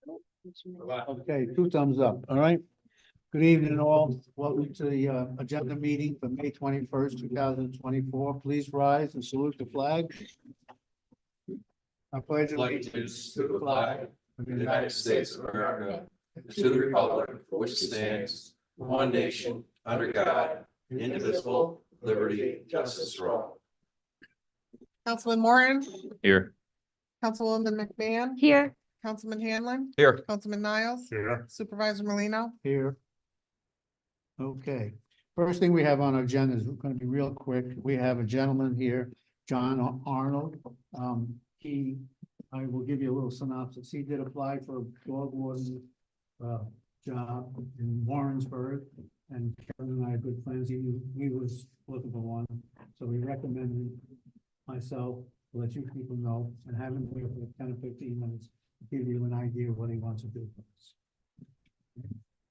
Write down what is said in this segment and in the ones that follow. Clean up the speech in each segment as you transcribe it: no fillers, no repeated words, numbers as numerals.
Okay, 2 thumbs up, all right. Good evening all. Welcome to the agenda meeting for May 21st, 2024. Please rise and salute the flag. I pledge Allegiance to the flag of the United States of America, and to the republic for which it stands, one nation, under God, indivisible, liberty, justice for all. Councilman Morton, Here. Councilwoman McMahon, Here. Councilman Hanlon, Here. Councilman Niles, Here. Supervisor Molino. here. Okay, first thing we have on our agenda is we're going to be real quick. We have a gentleman here, John Arnold. I will give you a little synopsis. He did apply for a dog warden job in Warrensburg, and Kevin and I are good friends. He was looking for one, so we recommended myself to let you people know and have him here for 10 or 15 minutes to give you an idea of what he wants to do for us.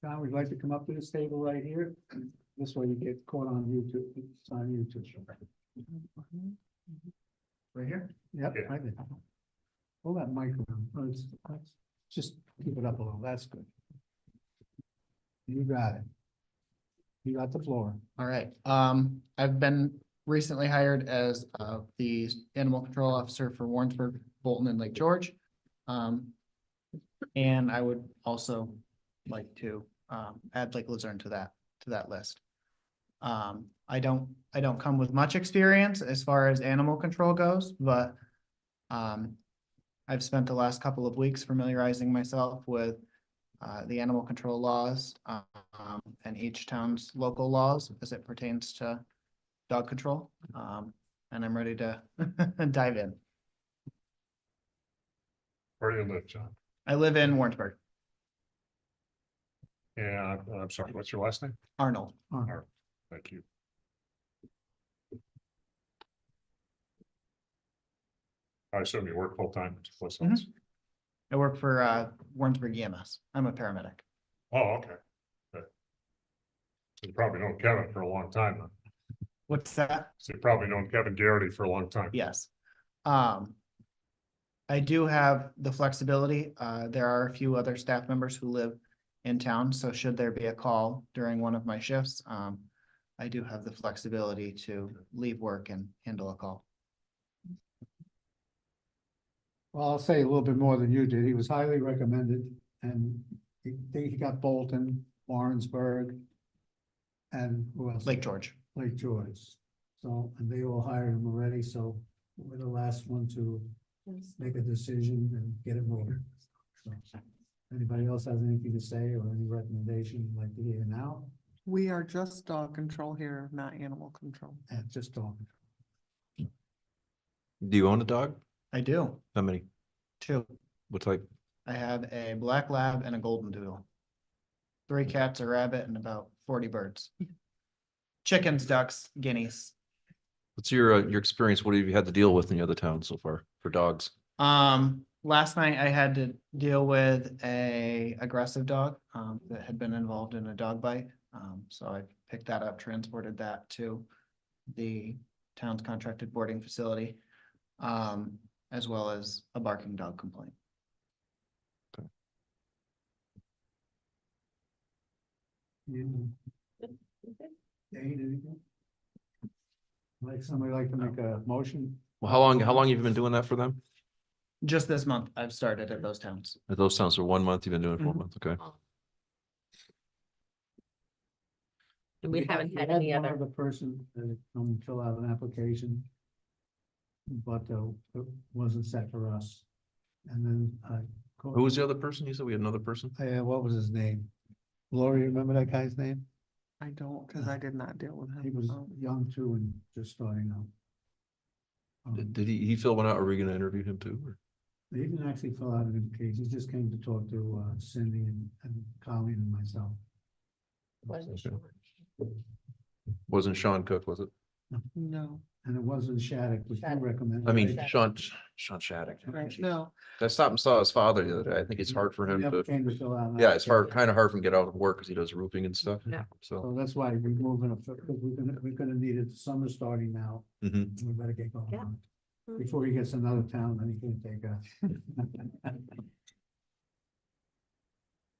John, would you like to come up to this table right here? This way you get caught on YouTube. It's on YouTube. Right here? Yep, Yeah. right there. Hold that mic around. Let's just keep it up a little. That's good. You got it. You got the floor. All right, I've been recently hired as the animal control officer for Warrensburg, Bolton, and Lake George. And I would also like to add Lake Luzerne to that list. I don't come with much experience as far as animal control goes, but I've spent the last couple of weeks familiarizing myself with the animal control laws and each town's local laws as it pertains to dog control. And I'm ready to dive in. Where do you live, John? I live in Warrensburg. Yeah, I'm sorry, what's your last name? Arnold. Thank you. I assume you work full time at someplace else. I work for Warrensburg EMS. I'm a paramedic. Oh, okay. Okay. So you probably known Kevin for a long time, then. What's that? So you probably known Kevin Garrity for a long time. Yes. I do have the flexibility. There are a few other staff members who live in town, so should there be a call during one of my shifts, I do have the flexibility to leave work and handle a call. Well, I'll say a little bit more than you did. He was highly recommended, and he got Bolton, Warrensburg, and who else? Lake George. Lake George. So, and they all hired him already, so we're the last one to make a decision and get it moving. So, anybody else has anything to say or any recommendation you'd like to hear now? We are just dog control here, not animal control. And just talking. Do you own a dog? I do. How many? 2. What type? I have a black lab and a golden doodle. 3 cats, a rabbit, and about 40 birds. Chickens, ducks, guineas. What's your experience? What have you had to deal with in the other towns so far for dogs? Last night I had to deal with a aggressive dog that had been involved in a dog bite. So I picked that up, transported that to the town's contracted boarding facility, as well as a barking dog complaint. Anything? Like somebody like to make a motion? Well, how long have you been doing that for them? Just this month, I've started at those towns. At those towns for 1 month, you've been doing it for 1 Mhm. month, okay. And we haven't had We any one other. other person that come fill out an application. But it wasn't set for us. And then Who was the other person? You said we had another person? what was his name? Lori, remember that guy's name? I don't, because I did not deal with him. He was young too and just starting out. Did he fill one out? Or are we gonna interview him too? Or? He didn't actually fill out an application. He just came to talk to Cindy and Colleen and myself. Wasn't Sean Cook, was it? No, And it wasn't Shattuck, which you recommended. I mean, right? Sean Shattuck. right, no. I stopped and saw his father the other day. I think it's hard for He him never to, came to fill out an yeah, it's hard, application. kind of hard for him to get out of work because he does roofing and stuff. Yeah. So, So that's why we're moving up, because we're gonna need it, summer starting now, mhm. we better get going Yeah. on. Before he gets another town, then he can take us.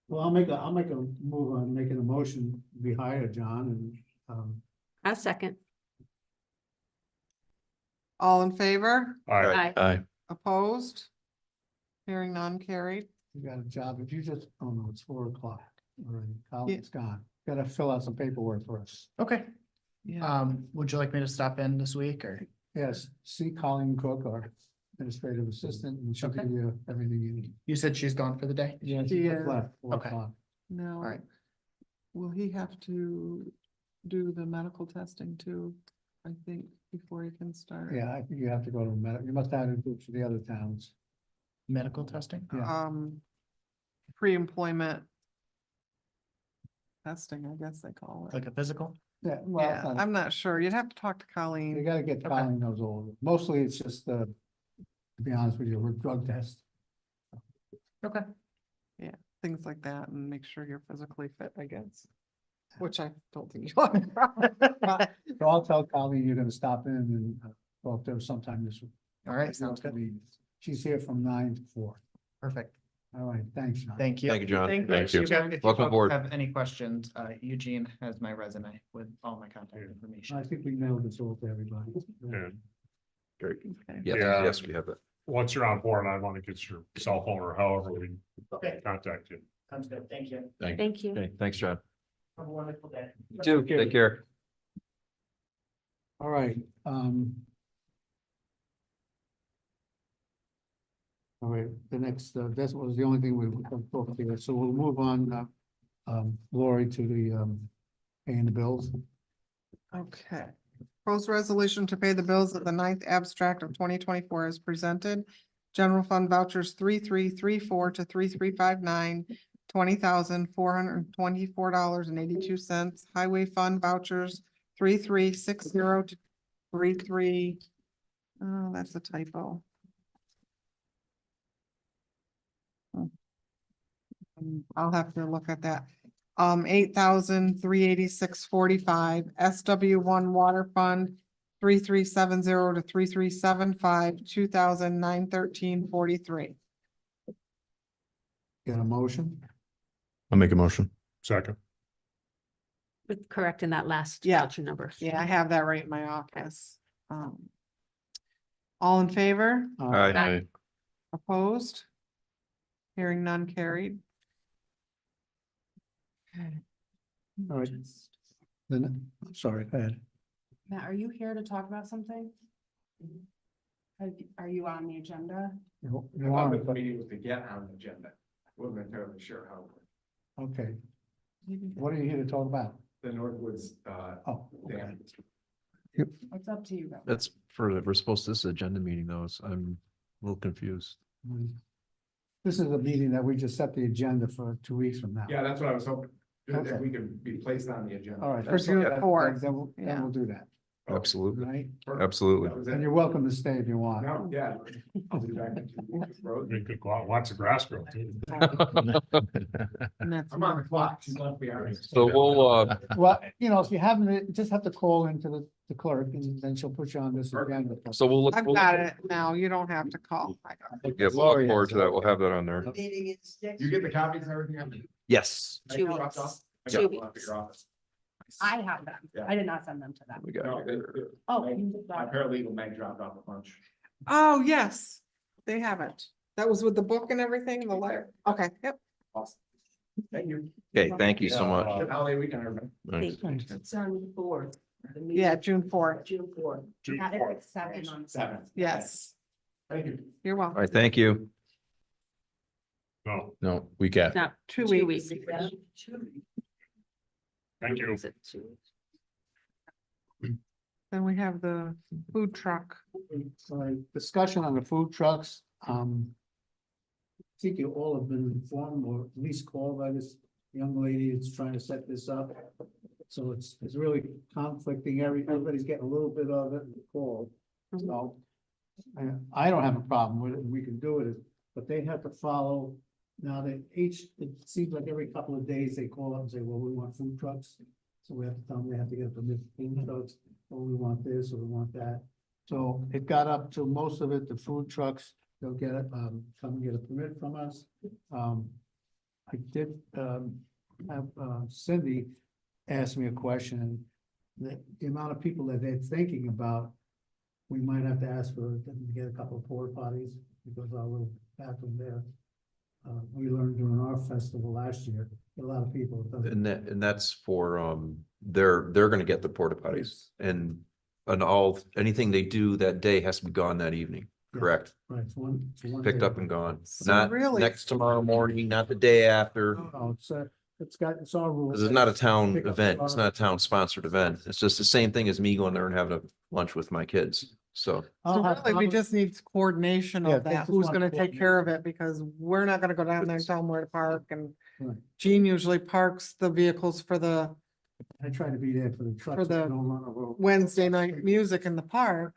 Well, I'll make a move on making a motion, we hire John and, A second. All in favor? All right, Aye. Opposed? Hearing none carried. you got a job, if you just, oh no, it's 4 o'clock already, Colin's gone. Gotta fill out some paperwork for us. Okay. Yeah. Would you like me to stop in this week or? Yes, see Colleen Cook, our administrative assistant, and she'll Okay. give you everything you need. You said she's gone for the day? Yeah, She she just is. left, 4 Okay. o'clock. Now, Alright. will he have to do the medical testing too? I think before he can start. Yeah, I think you have to go to you must have to do it for the other towns. Medical testing? Yeah. Pre-employment testing, I guess they call it. Like a physical? Yeah, well, Yeah, it's not- I'm not sure. You'd have to talk to you Colleen. gotta get Okay. Colleen those over. Mostly it's just, to be honest with you, we're drug test. Okay. Things like that and make sure you're physically fit, I guess. Which I don't think you are. So I'll tell Colleen you're gonna stop in and go up there sometime this week. All right, sounds good. She's here from 9 to 4. Perfect. All right, thanks, John. Thank you. Thank you, John. Thank Thank you. If you Welcome folks aboard. have any questions, Eugene has my resume with all my contact I information. think we nailed this all to everybody. and Great. Okay. Yes, Yeah. yes, we have that. once you're on board, I want to get your cell phone or however we Okay, contact you. sounds good. Thank you. Thank you. Okay, thanks, John. Have a wonderful day. You too. Take care. All right, all right, the next, that was the only thing we talked here, so we'll move on, Lori, to the, paying the bills. Okay. Proposed resolution to pay the bills of the ninth abstract of 2024 is presented. General fund vouchers 3334 to 3359, $20,424.82. Highway fund vouchers 3360 to 33. Oh, that's a typo. I'll have to look at that. 8,386.45, SW1 Water Fund, 3370 to 3375, 2,913.43. Get a motion? I'll make a motion. Second, With correcting that last Yeah. voucher number. Yeah, I have that right in my office. All in favor? Aye. Opposed? Hearing none carried. All right, then, sorry, go ahead. Matt, are you here to talk about something? Are you on the agenda? You I are, thought the but- meeting was to get on the agenda. Wasn't entirely sure how, Okay, what are you here to talk about? the Northwoods, Oh, okay. dam. It's up to you guys. That's we're supposed to, this is agenda meeting though, so I'm a little confused. This is a meeting that we just set the agenda for 2 weeks from now. Yeah, that's what I was hoping, Okay. that we could be placed on the agenda. All right. For that's June okay. 4th. Then Yeah. we'll do that, Absolutely, right? absolutely. That was And it. you're welcome to stay if you want. No, yeah. I'll be back in 2 weeks, bro. we could go out, lots of grass grow too. And that's I'm on the clock, she's left me out. So we'll, Well, you know, if you haven't, just have to call into the clerk and then she'll put you on this agenda. so we'll look. I've we'll- got it now. You don't have to call. I got it. Yeah, we'll look forward to that. We'll have that on there. You get the copies and everything? Yes. 2 weeks. I 2 got one at weeks. your office. I have them. Yeah. I did not send them to them. We got No, it. Oh, my- you did My that. paralegal Meg dropped off a bunch. Oh, yes, they have it. That was with the book and everything, the letter. Okay, yep. Awesome. Thank you. Okay, thank you so much. Good holiday weekend, everybody. Thanks. Thanks. It's on the fourth. Yeah, June 4th. June fourth. June Got it 4th. at 7 on. Seven. Yes, Thank you. you're All welcome. right, thank you. No, No, week after. No, 2 2 weeks. weeks. thank you. Is it 2 weeks? Then we have the food truck. So discussion on the food trucks, I think you all have been informed or at least called by this young lady that's trying to set this up. So it's really conflicting, everybody's getting a little bit of it in the call, so. I don't have a problem with it, we can do it, but they have to follow. Now they each, it seems like every couple of days they call up and say, well, we want food trucks. So we have to tell them they have to get a permit for food trucks, or we want this, or we want that. So it got up to most of it, the food trucks, they'll get it, come and get a permit from us. I did, have, Cindy ask me a question, and the amount of people that they're thinking about, we might have to ask for them to get a couple of porta potties, because our little bathroom there. We learned during our festival last year, a lot of people. it doesn't- And that's for, they're gonna get the porta potties and all, anything they do that day has to be gone that evening, Yeah. correct? Right, it's one Picked day. up and gone, So not really- next tomorrow morning, not the day after. No, it's our rules. Cause it's not a town Pick up event, it's tomorrow. not a town sponsored event, it's just the same thing as me going there and having a lunch with my kids, so. So really, we just need coordination Yeah, of they that, just who's want gonna take care of it, because we're not gonna go down there and tell them where to park, and Right. Jean usually parks the vehicles for the I try to be there for the trucks. the that don't run a road. Wednesday night music in the park.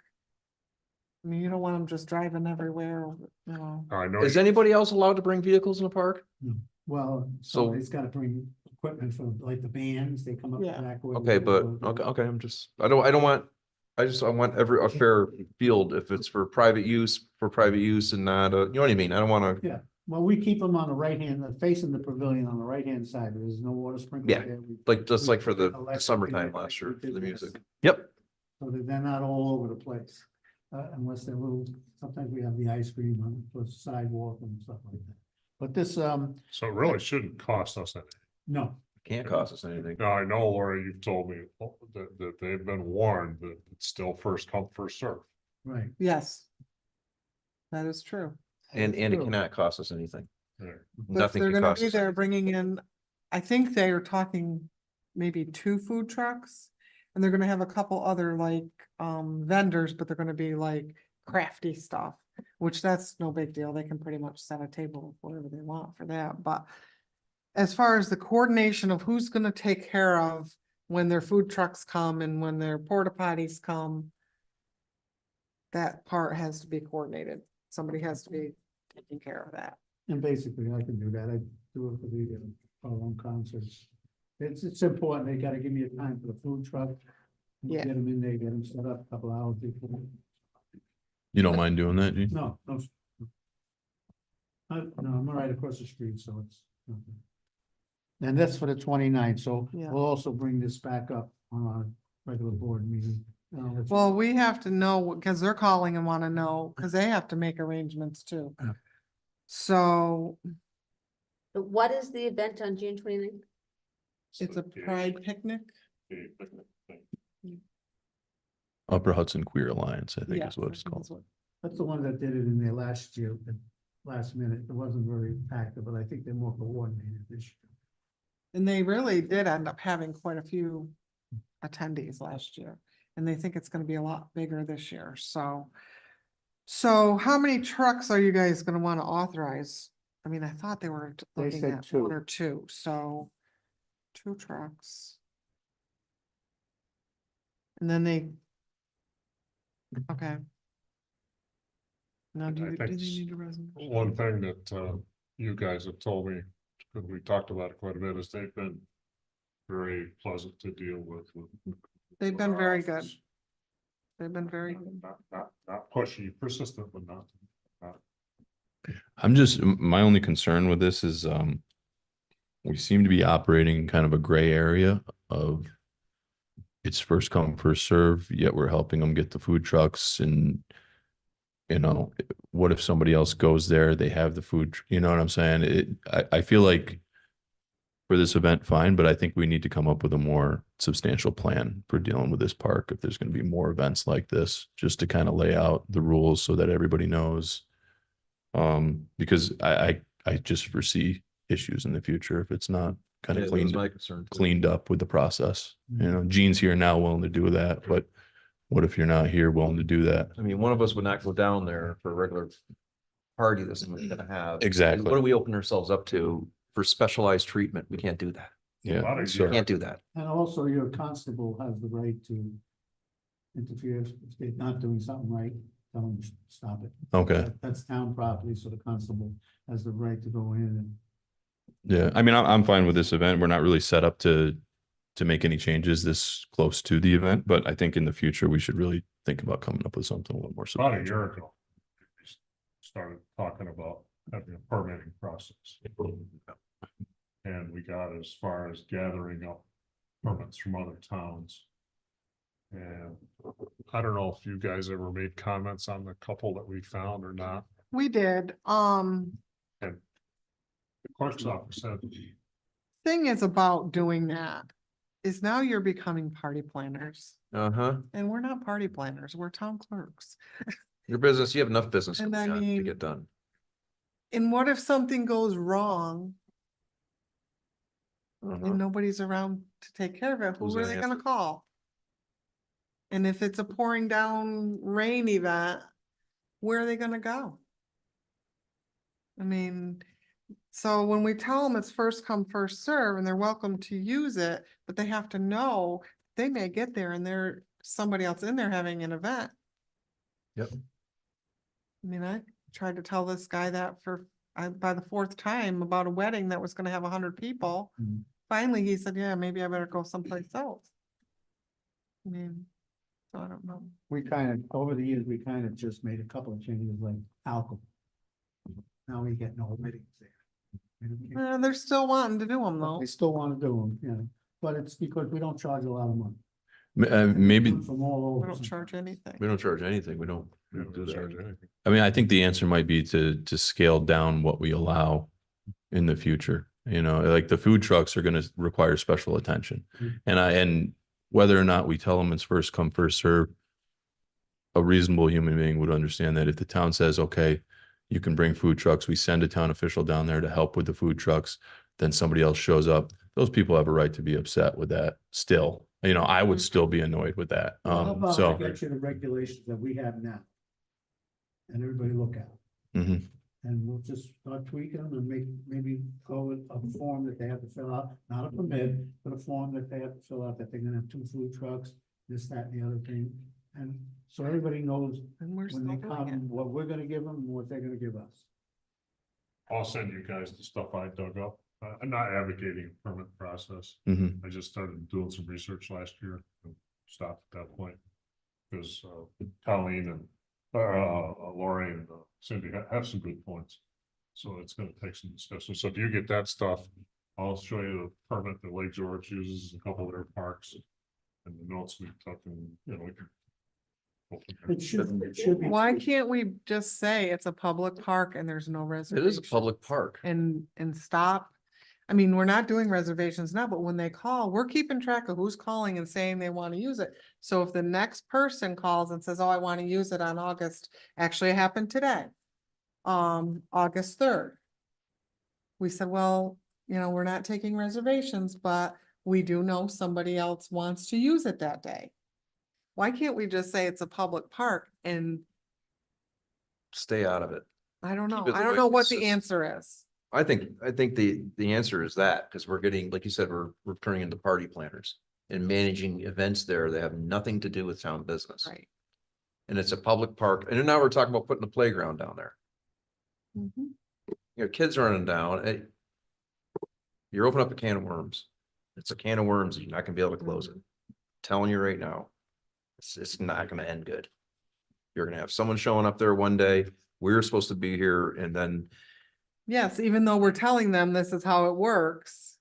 I mean, you don't want them just driving everywhere, you know. I know. Is anybody else allowed to bring vehicles in the park? Well, So- somebody's gotta bring equipment for like the bands, they come up the Yeah. back way. Okay, but, okay, I'm just, I don't want, I want a fair field, if it's for private use and not, you know what I mean, I don't wanna, Yeah, well, we keep them on the right hand, facing the pavilion on the right hand side, there's no water sprinkler Yeah, there. like, just like for the Electric summertime and last year, for the everything. music. Yep. So that they're not all over the place, unless they're little, sometimes we have the ice cream on the sidewalk and stuff like that. But this, So it really shouldn't cost us anything. no, Can't cost us anything. Now, I know, Laura, you've told me that they've been warned that it's still first come, first serve. right. Yes. That is true. And it True. cannot cost us anything. Yeah. But if Nothing they're can gonna cost be us. there bringing in, I think they are talking maybe 2 food trucks. And they're gonna have a couple other like vendors, but they're gonna be like crafty stuff, which that's no big deal. They can pretty much set a table whatever they want for that, but. As far as the coordination of who's gonna take care of when their food trucks come and when their porta potties come. That part has to be coordinated. Somebody has to be taking care of that. And basically, I can do that, I do it for the, our own concerts. It's important, they gotta give me a time for the food truck. Yeah. Get them in there, get them set up a couple hours before. You don't mind doing that, Gene? No, no. No, I'm right across the street, so it's. okay. And that's for the 29th. So Yeah. we'll also bring this back up on our regular board meeting. Well, we have to know, because they're calling and wanna know, because they have to make arrangements too. Yeah. So What is the event on June 29th? it's a pride picnic. Upper Hudson Queer Alliance, I think Yeah, is what it's I think called. that's what- That's the one that did it in there last year, the last minute. It wasn't very active, but I think they're more coordinated this year. And they really did end up having quite a few attendees last year. And they think it's gonna be a lot bigger this year, so. So how many trucks are you guys gonna wanna authorize? I mean, I thought they were They looking said at 2. 1 or 2, so 2 trucks. And then they. Okay. Now, I do think they it's need a resolution? One thing that you guys have told me, because we talked about it quite a bit, is they've been very pleasant to deal with. They've been very good. They've been very, Not pushy, persistent, but not. My only concern with this is, we seem to be operating in kind of a gray area of it's first come, first serve, yet we're helping them get the food trucks and, what if somebody else goes there, they have the food, you know what I'm saying? I feel like for this event, fine, but I think we need to come up with a more substantial plan for dealing with this park. If there's going to be more events like this, just to kind of lay out the rules so that everybody knows. Because I just foresee issues in the future if it's not kind Yeah, of that was cleaned my concern. too. cleaned up with the process. Gene's here now willing to do that, but what if you're not here willing to do that? I mean, one of us would not go down there for a regular party that somebody's gonna have. Exactly. What do we open ourselves up to for specialized treatment? We can't do that. Yeah. About a So, year. Can't do that. And also your constable has the right to interfere if they're not doing something right, tell them to stop it. okay. That's town property, so the constable has the right to go in and. Yeah. I mean, I'm fine with this event. We're not really set up to make any changes this close to the event, but I think in the future, we should really think about coming up with something a little more About a substantial. year ago. We started talking about having a permitting process. And we got as far as gathering up permits from other towns. And I don't know if you guys ever made comments on the couple that we found or not. We did, The clerk's office said, thing is about doing that is now you're becoming party planners. Uh-huh. And we're not party planners, we're town clerks. Your business, you have enough business And going I on to mean- get done. And what if something goes wrong Uh-huh. and nobody's around to take care of it? Who's Who are gonna they gonna answer? call? And if it's a pouring down rain event, where are they gonna go? I mean, so when we tell them it's first come, first serve, and they're welcome to use it, but they have to know they may get there and there's somebody else in there having an event. Yep. I mean, I tried to tell this guy that by the fourth time about a wedding that was gonna have 100 people. Mhm. Finally, he said, yeah, maybe I better go someplace else. I mean, so I don't know. We kind of, over the years, we kind of just made a couple of changes like alcohol. Now we get no weddings there. And They're still wanting to do them though. they still want to do them, yeah, but it's because we don't charge a lot of money. Maybe, From all We over. don't charge anything. We don't charge anything. We don't we do don't charge that. anything. I mean, I think the answer might be to scale down what we allow in the future. You know, like the food trucks are gonna require special attention. Mhm. And whether or not we tell them it's first come, first serve, a reasonable human being would understand that if the town says, okay, you can bring food trucks, we send a town official down there to help with the food trucks, then somebody else shows up, those people have a right to be upset with that still. You know, I would still be annoyed with that. Well, how about I So, get you the regulations that we have now? And everybody look at it, mhm. and we'll just start tweaking them and maybe go with a form that they have to fill out, not a permit, but a form that they have to fill out that they're gonna have 2 food trucks, this, that, and the other thing. And so everybody knows And we're still when they doing it. come, what we're gonna give them, and what they're gonna give us. I'll send you guys the stuff I dug up. I'm not advocating a permit process. Mhm. I just started doing some research last year and stopped at that point. Because Colleen and Lori and Cindy have some good points. So it's gonna take some discussion. So if you get that stuff, I'll show you the permit that Lake George uses in a couple of their parks. And the notes we took and, you know, we can. It should be. Why can't we just say it's a public park and there's no It reservation? is a public park. And stop. I mean, we're not doing reservations now, but when they call, we're keeping track of who's calling and saying they want to use it. So if the next person calls and says, oh, I want to use it on August, actually it happened today. August 3rd. We said, well, you know, we're not taking reservations, but we do know somebody else wants to use it that day. Why can't we just say it's a public park and Stay out of it. I don't know, Keep it the I don't way know what this the is. answer is. I think the answer is that, because we're getting, like you said, we're turning into party planners and managing events there that have nothing to do with town business. Right. And it's a public park. And then now we're talking about putting a playground down there. Mhm. You know, kids running down, you're opening up a can of worms. It's a can of worms. You're not gonna be able to close it. Telling you right now, it's not gonna end good. You're gonna have someone showing up there one day, we're supposed to be here, and then Yes, even though we're telling them this is how it works.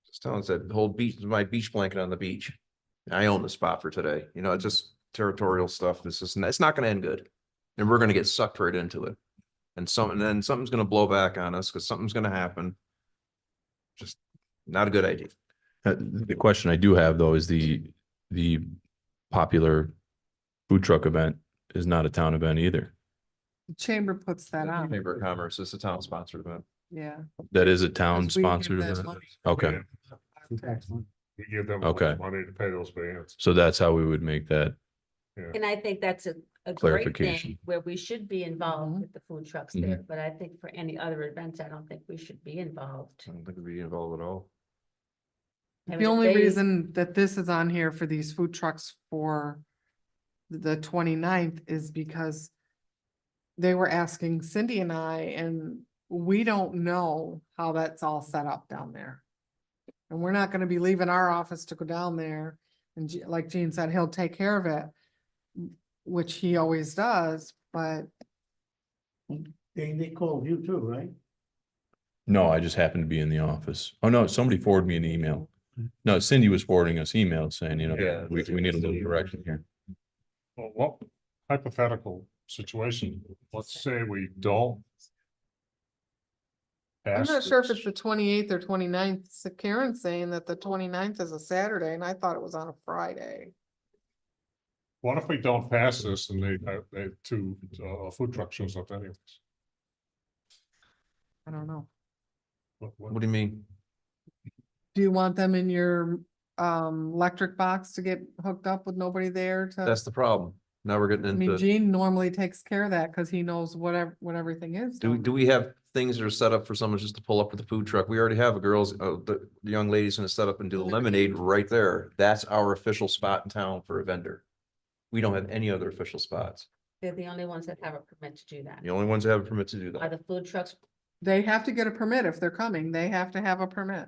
just telling us that hold my beach blanket on the beach. I own the spot for today. You know, it's just territorial stuff. It's not gonna end good. And we're gonna get sucked right into it. And then something's gonna blow back on us because something's gonna happen. Just not a good idea. The question I do have though is the popular food truck event is not a town event either. The chamber puts that on, Chamber of Commerce, it's a town sponsored event. yeah. That is a town Because we give sponsored that event. money. Okay, Excellent. We give them Okay. money to pay those bands. so that's how we would make that. And I think that's a great Clarification. thing where we should be involved Mhm. with the food trucks there, but I think for any other events, I don't think we should be involved. I don't think we'd be involved at all. I mean, The if only they- reason that this is on here for these food trucks for the 29th is because they were asking Cindy and I, and we don't know how that's all set up down there. And we're not gonna be leaving our office to go down there, and like Gene said, he'll take care of it, which he always does, but They called you too, right? No, I just happened to be in the office. Oh, no, somebody forwarded me an email. No, Cindy was forwarding us emails saying, you know, Yeah. we need a little direction here. Well, what hypothetical situation, let's say we don't. I'm pass not sure if this. it's the 28th or 29th. So Karen's saying that the 29th is a Saturday and I thought it was on a Friday. What if we don't pass this and they two, food truck shows up anyways? I don't know. What do you mean? Do you want them in your electric box to get hooked up with nobody there to? That's the problem. Now we're getting I mean, into, Gene normally takes care of that because he knows what everything is. down do we have things that are set up for someone just to pull up with a food truck? We already have a girls, the young lady's gonna set up and do the lemonade right there. That's our official spot in town for a vendor. We don't have any other official spots. They're the only ones that have a permit to do that. The only ones that have a permit to do Are that. the food trucks, They have to get a permit if they're coming. They have to have a permit,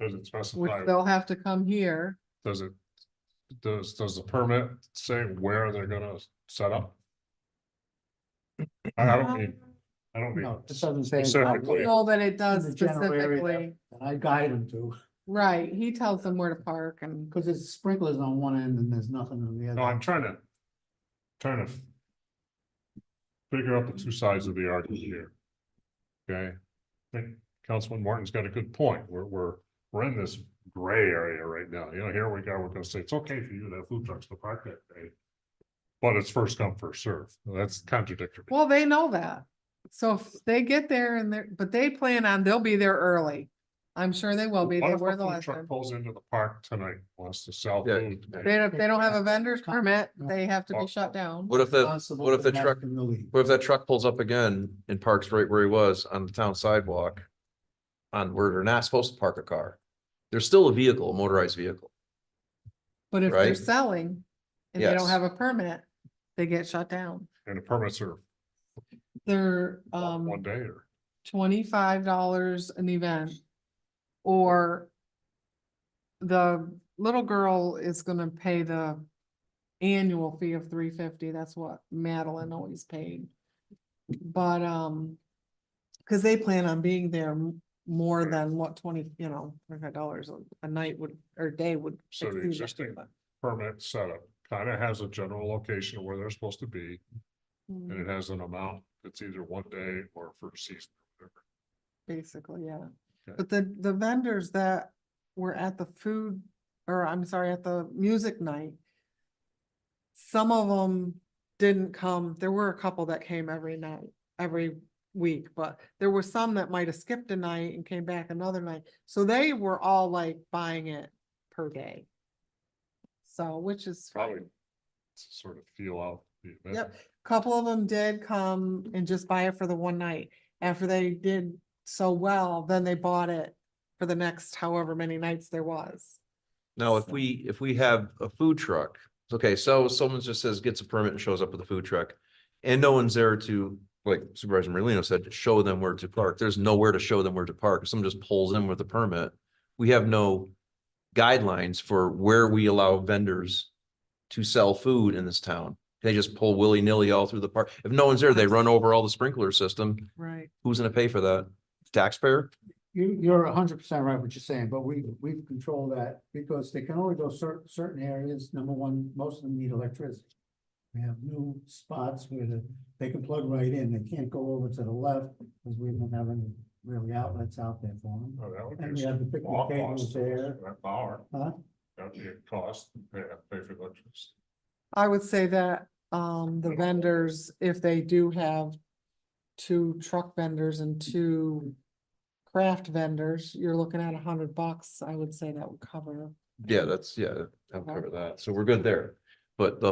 Does it which specify, they'll have to come here. does the permit say where they're gonna set up? I don't mean, I don't mean. No, it doesn't say. Specifically. Know that it In does the general area, specifically, and I guide them to, right, he tells them where to park and, because there's sprinklers on one end and there's nothing on the No, other. I'm trying to figure out the two sides of the argument here. Okay, I think Councilman Martin's got a good point. We're in this gray area right now. You know, here we go, we're gonna say it's okay for you to have food trucks to park that day. But it's first come, first serve. That's contradictory. well, they know that. So if they get there and but they plan on, they'll be there early. I'm sure they will be. What They if were a the food last truck time. pulls into the park tonight, wants to sell Yeah. food? They don't have a vendor's permit, they have to be shut down. What if the, Responsible what if for the truck, passing the lead. what if that truck pulls up again and parks right where he was on the town sidewalk? On where they're not supposed to park a car. There's still a vehicle, a motorized vehicle. But if they're Right. selling and they don't Yes. have a permit, they get shut down. And the permits are They're one day or? $25 an event. Or the little girl is gonna pay the annual fee of $350. That's what Madeline always paid. But, cause they plan on being there more than what $25 a night would, or day would. So the exceed that, existing but- permit setup kind of has a general location of where they're supposed to be, and Mm, it has an amount that's either one day or for a season. Whatever. Basically, yeah. Okay. But the vendors that were at the food, or I'm sorry, at the music night. Some of them didn't come. There were a couple that came every night, every week, but there were some that might have skipped a night and came back another night. So they were all like buying it per day. So, which is Probably fine. to sort of feel out the event. Yep, couple of them did come and just buy it for the one night. After they did so well, then they bought it for the next however many nights there was. Now, if we have a food truck, okay, so someone just says, gets a permit and shows up with a food truck. And no one's there to, like Supervisor Merlino said, show them where to park. There's nowhere to show them where to park. If someone just pulls in with a permit. We have no guidelines for where we allow vendors to sell food in this town. They just pull willy-nilly all through the park. If no one's there, they run over all the sprinkler system. Right. Who's gonna pay for that? Taxpayer? You're 100% right what you're saying, but we've controlled that because they can only go certain areas. Number one, most of them need electricity. We have new spots where they can plug right in. They can't go over to the left because we don't have any really outlets out there for them. Oh, that would And be we have the picnic small tables cost there. for that power. Huh? That'd be a cost, pay for electricity. I would say that, the vendors, if they do have 2 truck vendors and 2 craft vendors, you're looking at $100. I would say that would cover. Yeah, I'll cover that. So we're good there. But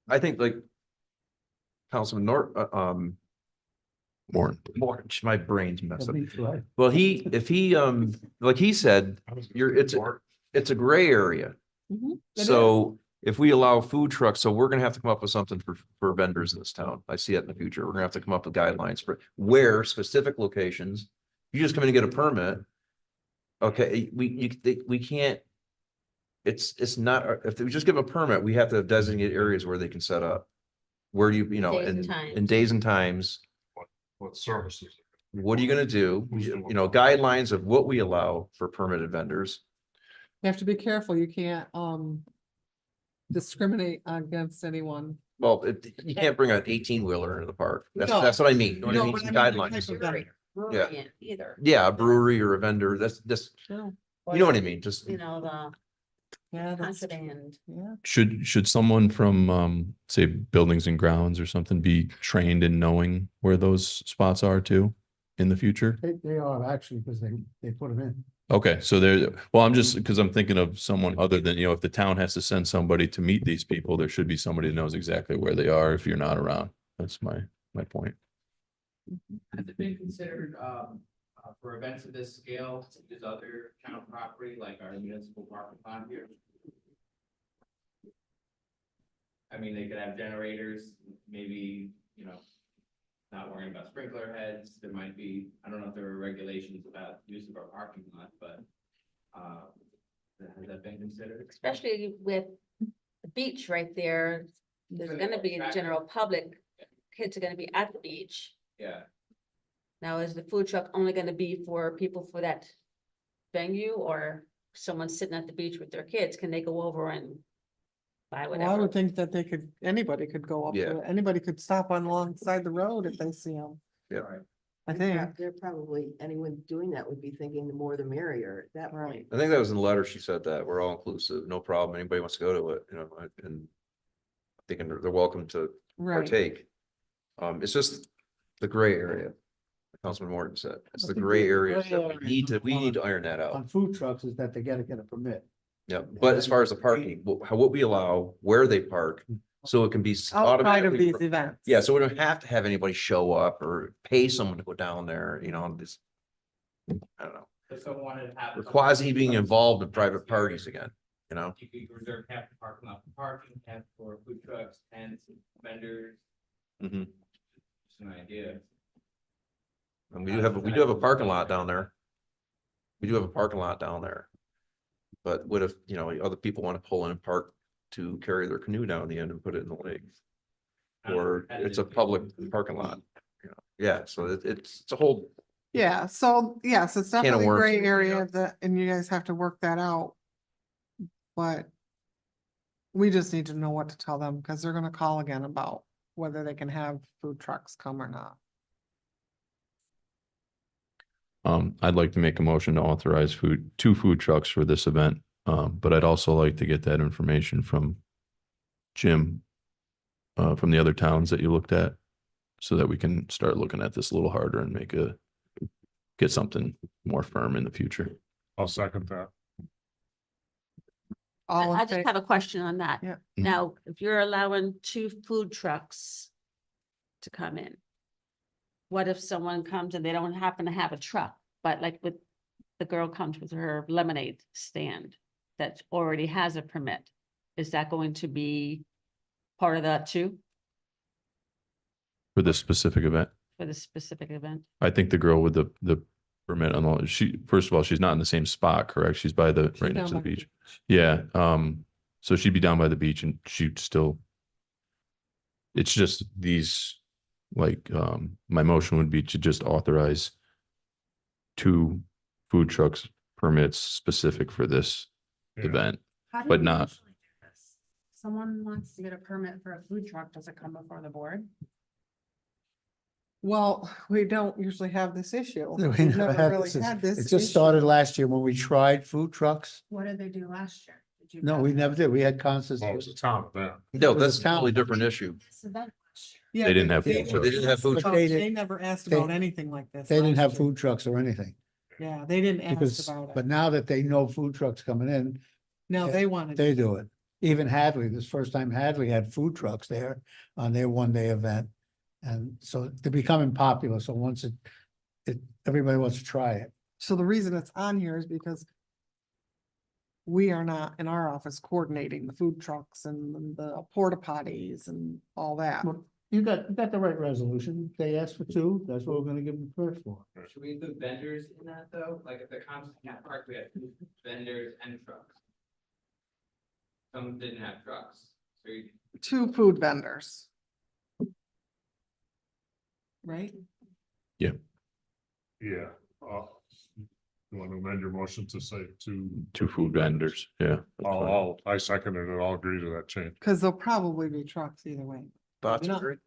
I think like Councilman More. my brain's messed up. Me too, right? Well, if he, like he said, it's a gray area. Mhm, it is. So if we allow food trucks, so we're gonna have to come up with something for vendors in this town. I see it in the future. We're gonna have to come up with guidelines for where specific locations. You just come in and get a permit. Okay, we can't. It's not, if we just give a permit, we have to designate areas where they can set up. Where do you know, Days and in times. days and times. What services? what are you gonna do? You know, guidelines of what we allow for permitted vendors. You have to be careful. You can't, discriminate against anyone. Well, you can't bring an 18-wheeler into the park. That's, No. that's what I mean. You know what I No, mean? but Some I mean the guidelines. type of vendor. Yeah. Brewery either. Yeah, a brewery or a vendor, that's just, No. you know what I mean? Just, You know, the Yeah, that's, contraband. yeah. Should someone from say buildings and grounds or something be trained in knowing where those spots are too in the future? They are actually, because they put them in. Okay, so well, I'm just, because I'm thinking of someone other than, if the town has to send somebody to meet these people, there should be somebody that knows exactly where they are if you're not around. That's my point. Has it been considered, for events of this scale, to use other town property like our municipal parking lot here? I mean, they could have generators, maybe, not worrying about sprinkler heads. There might be, I don't know if there are regulations about use of our parking lot, but, has that been considered? Especially with the beach right there, there's gonna be a general public, kids are gonna be at the beach. Yeah. Now, is the food truck only gonna be for people for that venue, or someone sitting at the beach with their kids, can they go over and buy Well, I whatever? would think that anybody could go up Yeah. to it. Anybody could stop on alongside the road if they see them. yeah. I think. They're probably, anyone doing that would be thinking the more the merrier at that point. Right. I think that was in the letter. She said that we're all inclusive, no problem. Anybody wants to go to it, and thinking they're welcome to Right. partake. It's just the gray area. Councilman Morton said, it's I the think gray the areas gray that we area need to iron that On out. food trucks is that they gotta get a permit. Yeah, but as far as the parking, what we allow, where they park, so it can be Outside of automatically. these events. Yeah, so we don't have to have anybody show up or pay someone to go down there, just. I don't know, If someone wanted to have. we're quasi being involved in private parties again, you know? You could reserve half the parking lot for parking, half for food trucks, tents, vendors, Mhm. just an idea. And we do have a parking lot down there. We do have a parking lot down there. But what if, other people want to pull in and park to carry their canoe down the end and put it in the lake? Or it's a public parking lot, yeah, so it's a whole, Yeah, so yes, it's of definitely a worms. gray area and you guys have to work that out. But we just need to know what to tell them because they're gonna call again about whether they can have food trucks come or not. I'd like to make a motion to authorize two food trucks for this event. But I'd also like to get that information from Jim, from the other towns that you looked at, so that we can start looking at this a little harder and get something more firm in the future. I'll second that. All I in just fa- have a question on that. Yeah. Mhm. Now, if you're allowing 2 food trucks to come in, what if someone comes and they don't happen to have a truck, but like with the girl comes with her lemonade stand that already has a permit? Is that going to be part of that too, For this specific event, for this specific event? I think the girl with the permit first of all, she's not in the same spot, correct? She's by right down next to the by the beach. Yeah, so she'd be down by the beach and she'd still. It's just these, my motion would be to just authorize 2 food trucks permits specific for this Yeah. event. How do But you not- usually do this? Someone wants to get a permit for a food truck, does it come before the board? Well, we don't usually have this issue. We We've never never had really this. It had this. just issue. started last year when we tried food trucks. What did they do last year? Did you No, have we never did. We had concerts. Well, it was a town event. No, It was that's a a town- totally different issue. this event last year? Yeah, They didn't have food So they didn't have food but trucks. They never asked They- about anything like this. They didn't last have year. food trucks or anything. Yeah, they didn't ask Because, about but it. now that they know food trucks coming in, Now they wanted. they do it. Even Hadley, this first time Hadley had food trucks there on their one-day event. And so they're becoming popular. So once everybody wants to try it. So the reason it's on here is because we are not in our office coordinating the food trucks and the porta potties and all that. Well, you got the right resolution. They asked for 2. That's what we're gonna give them first for. Should we include vendors in that though? Like if the comes to Cat Park, we have vendors and trucks. Some didn't have trucks, so you 2 food vendors. Right? Yeah. Yeah, you want to amend your motion to say two? Two food vendors, yeah. that's fine. I seconded it, I'll agree to that change. Cause there'll probably be trucks either way. Thoughts, No. Greg?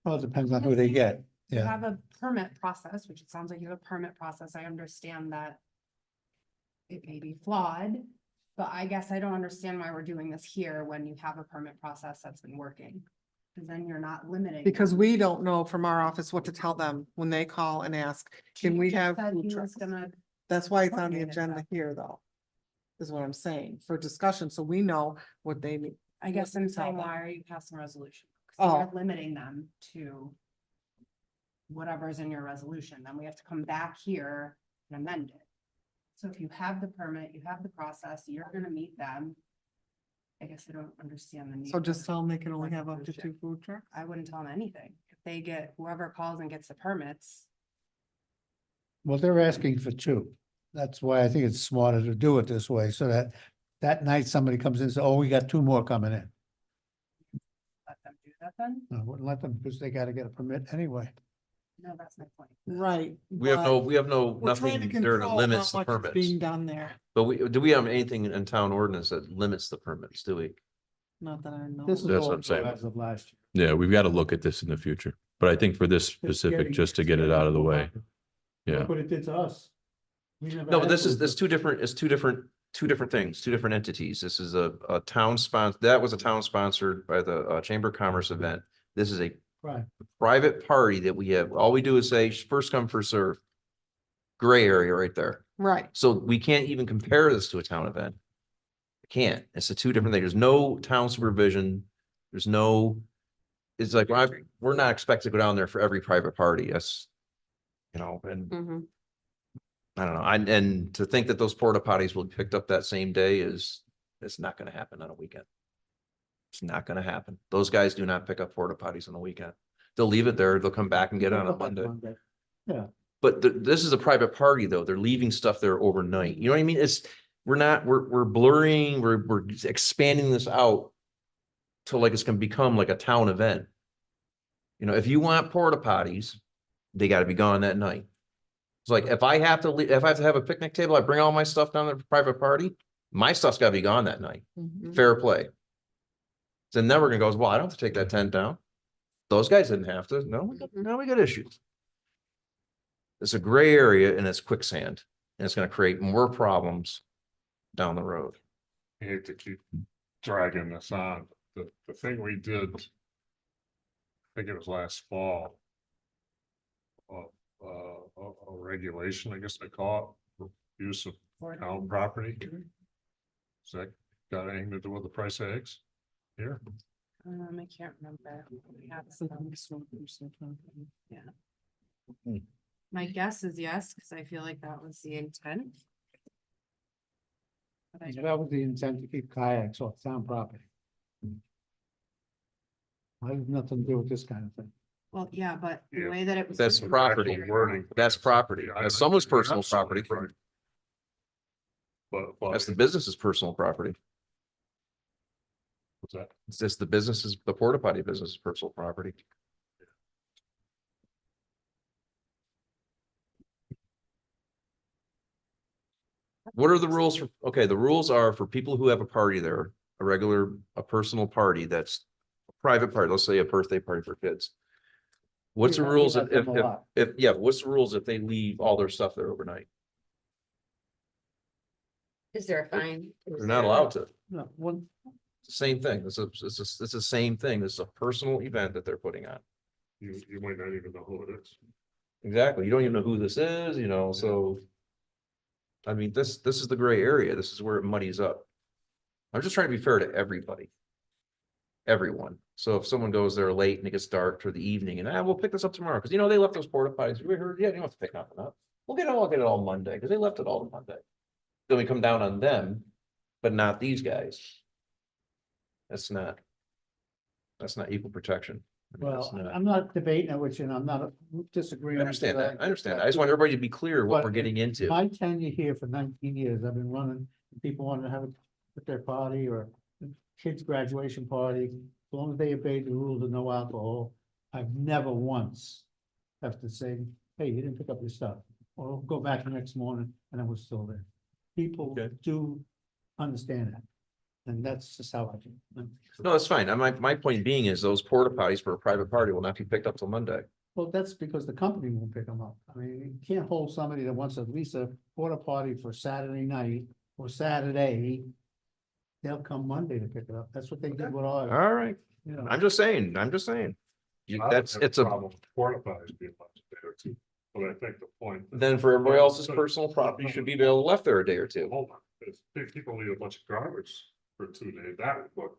Well, it depends on who they get. You Yeah. have a permit process, which it sounds like you have a permit process. I understand that. It may be flawed, but I guess I don't understand why we're doing this here when you have a permit process that's been working. Cause then you're not limiting. Because them. we don't know from our office what to tell them when they call and ask, can we Chief have said food he was trucks? gonna- That's why it's on the coordinate it, agenda though. here, though. Is what I'm saying, for discussion, so we know what they need. I guess I'm What to tell saying, them. why are you passing a resolution? 'Cause you're Oh. limiting them to. Whatever's in your resolution, then we have to come back here and amend it. So if you have the permit, you have the process, you're gonna meet them. I guess I don't understand the need. So just for- tell them they can only have up to resolution. 2 food trucks? I wouldn't tell them anything. If they get, whoever calls and gets the permits, Well, they're asking for two. That's why I think it's smarter to do it this way, so that that night somebody comes in and says, oh, we got 2 more coming in. let them do that then? I wouldn't let them because they gotta get a permit anyway. No, that's my point. Right. We have no, We're trying nothing to there to control limits how the much is being permits. done there, But do we have anything in town ordinance that limits the permits, do we? not that I know. This is That's all what I'm saying. as of last year. Yeah, we've got to look at this in the future, but I think for this specific, just to get it out of the way. Yeah, Look what it did to us. We never No, but had this is, food this two different, it's two different things, two different entities. This is a town sponsor, that was a town sponsored by the Chamber of Commerce event. This is a Right. private party that we have. All we do is say first come, first serve. Gray area right there. Right, So we can't even compare this to a town event. Can't. It's a two different things. There's no town supervision. There's no, it's like, we're not expected to go down there for every private party. That's, and Mhm. I don't know. And to think that those porta potties will be picked up that same day it's not gonna happen on a weekend. It's not gonna happen. Those guys do not pick up porta potties on the weekend. They'll leave it there. They'll come back and get it on a Monday. Yeah. But this is a private party though. They're leaving stuff there overnight. You know what I mean? We're blurring, we're expanding this out. To like it's gonna become like a town event. You know, if you want porta potties, they gotta be gone that night. It's like, if I have to if I have to have a picnic table, I bring all my stuff down there for private party, my stuff's gotta be gone that night. Mhm. Fair play. So then we're gonna go, well, I don't have to take that tent down. Those guys didn't have to. No, now we got issues. It's a gray area and it's quicksand, and it's gonna create more problems down the road. I hate to keep dragging this on. The thing we did. I think it was last fall. A regulation, I guess they call it, for use of town property. Is that got anything to do with the price of eggs? Here, I can't remember. We have So some. that's what we're so talking about. My guess is yes, because I feel like that was the intent. But I So that was the intent to keep kayaks off town property. I have nothing to do with this kind of thing. Well, yeah, but the Yeah. way that it was. That's written- property. wording. That's property. I- That's someone's you're personal absolutely property. right. But That's the business's personal property. what's that? It's just the porta potty business' personal property. What are the rules for, okay, the rules are for people who have a party there, a personal party that's a private party, let's say a birthday party for kids. What's the We rules let them a lot. what's the rules if they leave all their stuff there overnight? Is there a fine? They're not allowed to. No, one, It's the same thing. It's the same thing. It's a personal event that they're putting on. You might not even know who it is. Exactly. You don't even know who this is, so. I mean, this is the gray area. This is where it muddies up. I'm just trying to be fair to everybody. Everyone. So if someone goes there late and it gets dark for the evening and we'll pick this up tomorrow, because they left those porta potties. We heard, yeah, you don't have to pick nothing up. We'll get it all Monday, because they left it all Monday. Then we come down on them, but not these guys. That's not equal protection. I mean, that's well, not- I'm not debating it with you, and I'm not I disagreeing. understand that. I understand that. I just want everybody to be clear what But we're getting into. My tenure here for 19 years, I've been running, people want to have at their party or kids' graduation party, as long as they obey the rules of no alcohol, I've never once have to say, hey, you didn't pick up your stuff, or go back the next morning and it was still there. People Okay. do understand that, and that's just how I do. No, that's fine. My point being is those porta potties for a private party will not be picked up till Monday. Well, that's because the company won't pick them up. I mean, you can't hold somebody that wants at least a porta potty for Saturday night or Saturday. They'll come Monday to pick it up. That's what they did with ours, All right, you know. I'm just saying. That's, it's a, Problem with porta potties being left a day or two, but I think the point. then for everybody else's personal property should be able to left there a day or two. Hold on, if people leave a bunch of garbage for 2 days, that would look.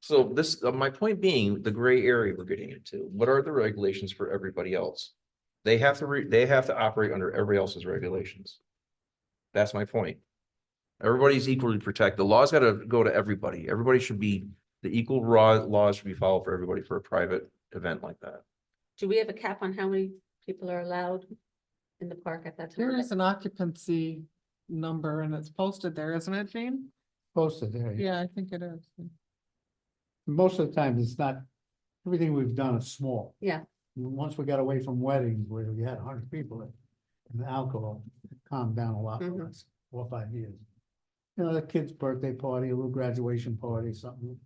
So this, my point being, the gray area we're getting into, what are the regulations for everybody else? They have to they have to operate under everybody else's regulations. That's my point. Everybody's equally protected. The law's gotta go to everybody. Everybody should be, the equal laws should be followed for everybody for a private event like that. Do we have a cap on how many people are allowed in the park at that time? There is an occupancy number and it's posted there, isn't it, Jane? Posted there. Yeah, I think it is. Most of the time, it's not, everything we've done is small. Yeah. Once we got away from weddings where we had 100 people and the alcohol, it calmed down a lot for Mhm. us, 4 or 5 years. You know, the kid's birthday party, a little graduation party, something,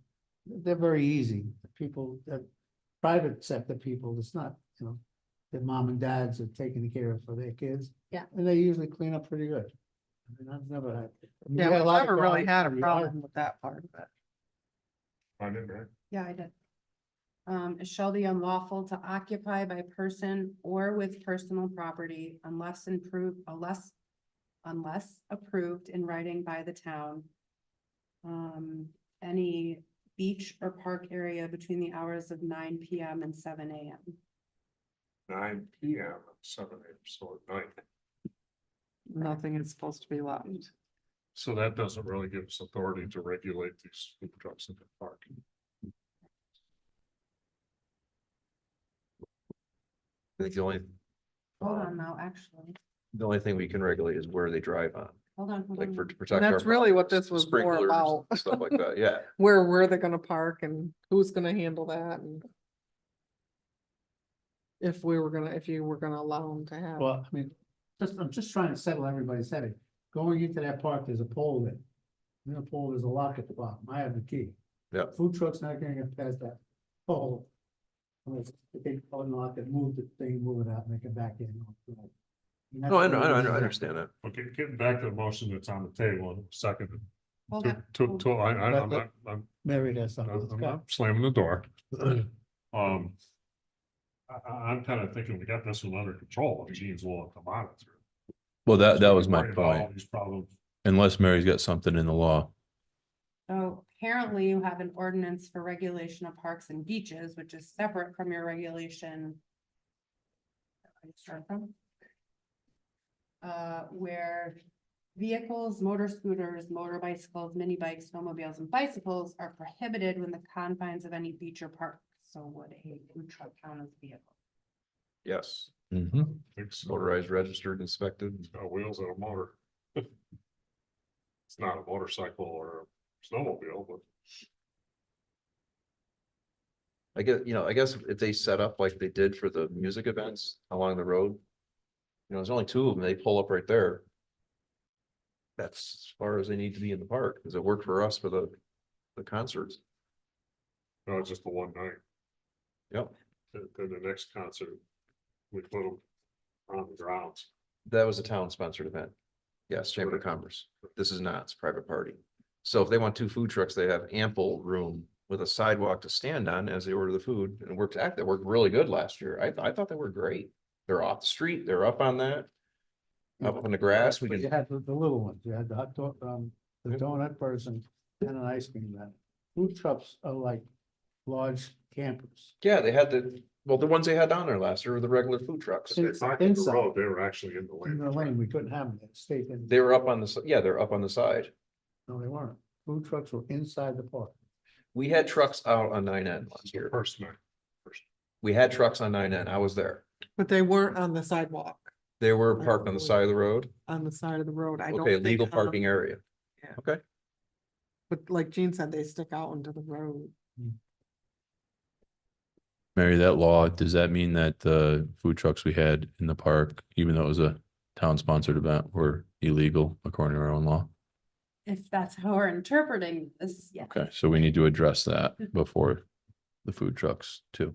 they're very easy. People, that private sector people, it's not, you know, their mom and dads are taking care of for their kids. Yeah. And they usually clean up pretty good. I mean, I've never had. I mean, we Yeah, had a we've lot of never really guys had a in the problem with that part of it. Find it, right? Yeah, I did. It shall be unlawful to occupy by person or with personal property unless approved in writing by the town. Any beach or park area between the hours of 9 PM and 7 AM. 9 PM, 7 AM, so at night. Nothing is supposed to be left. So that doesn't really give us authority to regulate these food trucks in the park. I think Hold on now, actually, the only thing we can regulate is where they drive on, hold on. like to And protect. our that's really what properties, this was more sprinklers, about. Stuff like that, yeah. Where they're gonna park and who's gonna handle that and. If you were gonna allow them to have. Well, I mean, I'm just trying to settle everybody's headache. Going into that park, there's a pole there. In the pole, there's a lock at the bottom. I have the key. Yeah. Food truck's not gonna get past that pole. Unless they unlock it, move the thing, move it out, make it back in. And that's No, I what know, it is. I understand that. Okay, getting back to the motion that's on the table in a second. Hold on. I'm not, Mary has something. I'm not slamming the door. I'm kind of thinking we got this one under control if Gene's willing to monitor. Well, that So we was can my worry about all point. These problems. Unless Mary's got something in the law. So apparently you have an ordinance for regulation of parks and beaches, which is separate from your regulation. Where vehicles, motor scooters, motor bicycles, mini bikes, snowmobiles, and bicycles are prohibited within the confines of any beach or park. So would a food truck count as a vehicle? Yes, Mhm. Think so. motorized, registered, inspected. It's got wheels and a motor. It's not a motorcycle or a snowmobile, but I guess if they set up like they did for the music events along the road. There's only 2 of them, they pull up right there. That's as far as they need to be in the park, because it worked for us for the concerts. no, it's just the one night. Yep, Then the next concert, we put them on the grounds. that was a town sponsored event. Yes, Chamber of Commerce. This is not, it's a private party. So if they want 2 food trucks, they have ample room with a sidewalk to stand on as they order the food, and it worked really good last year. I thought they were great. They're off the street, they're up on that. Up on the grass, we But you can, had the little ones. You had the hot dog, the donut person and an ice cream man. Food trucks are like large campers. yeah, they had the ones they had down there last year were the regular food trucks. It's Not in the inside. road, they were actually in the In the lane. lane, we couldn't have them. They stayed in. They were up on the, yeah, they're up on the side. No, they weren't. Food trucks were inside the park. We had trucks out on 9N last year. First night. We had trucks on 9N. I was there. But they weren't on the sidewalk, They were parked on the side of the road. on the side of the road. I don't Okay, think legal on the- parking area. Yeah. Okay, But like Gene said, they stick out into the road. Mary, that law, does that mean that the food trucks we had in the park, even though it was a town-sponsored event, were illegal according to our own law? If that's how we're interpreting this, yeah. Okay, so we need to address that before the food trucks too.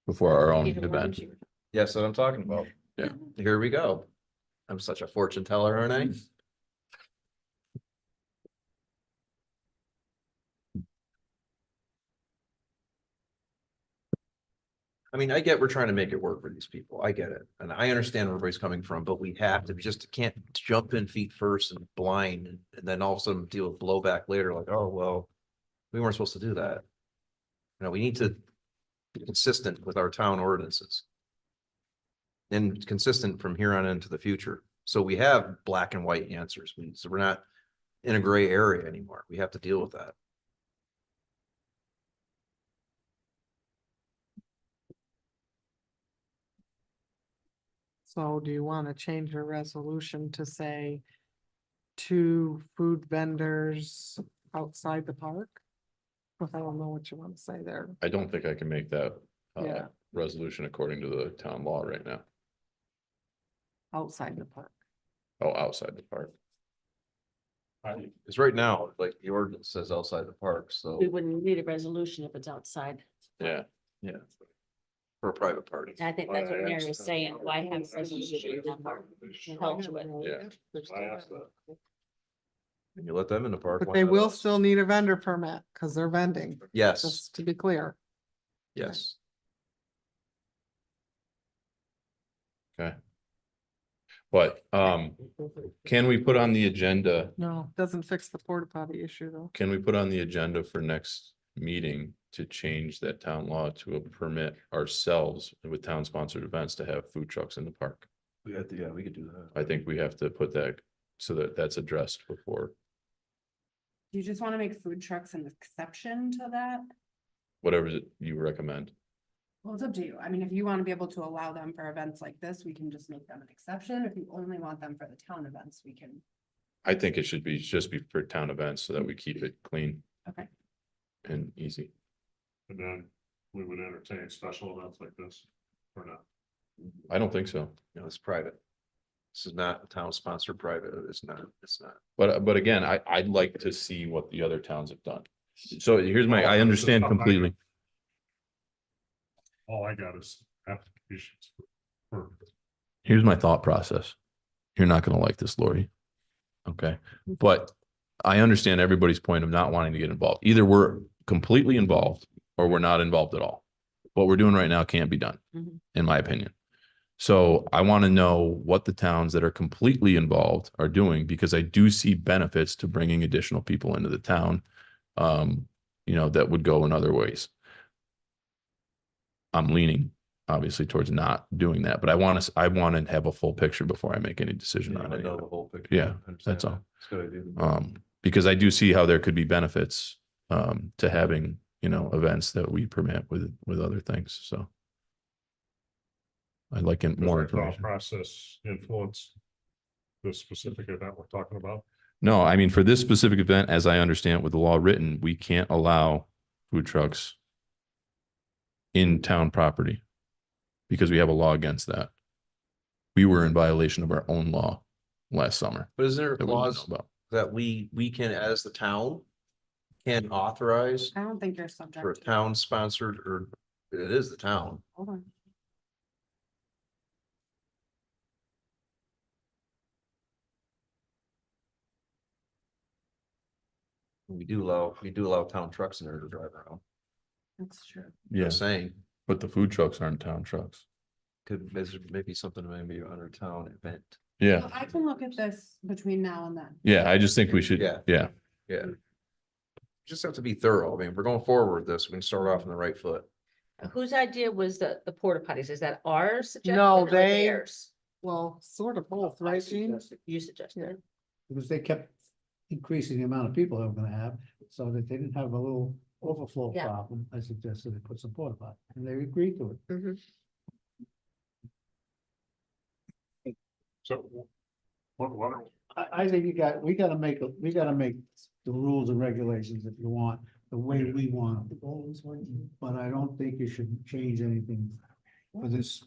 Before our own Peter, why don't event. you- Yes, what I'm talking about. Yeah. Here we go. I'm such a fortune teller, aren't I? I mean, I get we're trying to make it work for these people. I get it. And I understand where everybody's coming from, but we have to, we just can't jump in feet first and blind and then all of a sudden deal with blowback later, like, oh, well, we weren't supposed to do that. We need to be consistent with our town ordinances. And consistent from here on into the future. So we have black and white answers. So we're not in a gray area anymore. We have to deal with that. So do you want to change your resolution to say 2 food vendors outside the park? Or I don't know what you want to say there. I don't think I can make that Yeah. resolution according to the town law right now. Outside the park. Oh, outside the park. Because right now, like the ordinance says outside the park, so We wouldn't need a resolution if it's outside. Yeah, yeah. For a private party. I think that's what Mary was saying, why have a resolution number to help you with. yeah. I asked that. And you let them in the park. But why they not will us? still need a vendor permit because they're vending, Yes, just to be clear. yes. Okay. But can we put on the agenda, No, doesn't fix the porta potty issue though. can we put on the agenda for next meeting to change that town law to permit ourselves with town sponsored events to have food trucks in the park? We got the, yeah, we could do that. I think we have to put that so that that's addressed before, Do you just want to make food trucks an exception to that? whatever you recommend. Well, it's up to you. I mean, if you want to be able to allow them for events like this, we can just make them an exception. If you only want them for the town events, we can. I think it should be just be for town events so that we keep it clean. Okay. And easy. And then we would entertain special events like this or not. I don't think so. No, it's private. This is not a town sponsored private. It's not, it's not. But again, I'd like to see what the other towns have done. So here's my, I understand completely. All I got is applications. for Here's my thought process. You're not gonna like this, Lori. Okay, but I understand everybody's point of not wanting to get involved. Either we're completely involved or we're not involved at all. What we're doing right now can't be done, Mhm. in my opinion. So I want to know what the towns that are completely involved are doing, because I do see benefits to bringing additional people into the town. That would go in other ways. I'm leaning obviously towards not doing that, but I want to have a full picture before I make any decision Yeah, on I it. know the whole picture. Yeah, I understand that's all. that. It's a good idea. Because I do see how there could be benefits to having, events that we permit with other things, so. I'd like more Does that thought information. process influence the specific event we're talking about? No, I mean, for this specific event, as I understand it with the law written, we can't allow food trucks in town property because we have a law against that. We were in violation of our own law last summer. But is there a that we didn't know clause about. that we can, as the town, can authorize I don't think you're subject. for a to it. town sponsored, or it is the town? Hold on. We do allow town trucks in there to drive around. That's true. Yeah, Just saying, but the food trucks aren't town trucks. there's maybe something maybe under town event. Yeah, Well, I can look at this between now and then. yeah, I just think we should, Yeah. yeah. Yeah. Just have to be thorough. I mean, if we're going forward with this, we can start off on the right foot. Whose idea was the porta potties? Is that ours? suggestion No, or they- theirs? Well, sort of both, right, Gene? You suggested. Because they kept increasing the amount of people they were gonna have, so that they didn't have a little overflow Yeah. problem. I suggested they put some porta potty, and they agreed to it. Mhm. So what are, I think we gotta make the rules and regulations if you want the way we want them. But I don't think you should change anything for this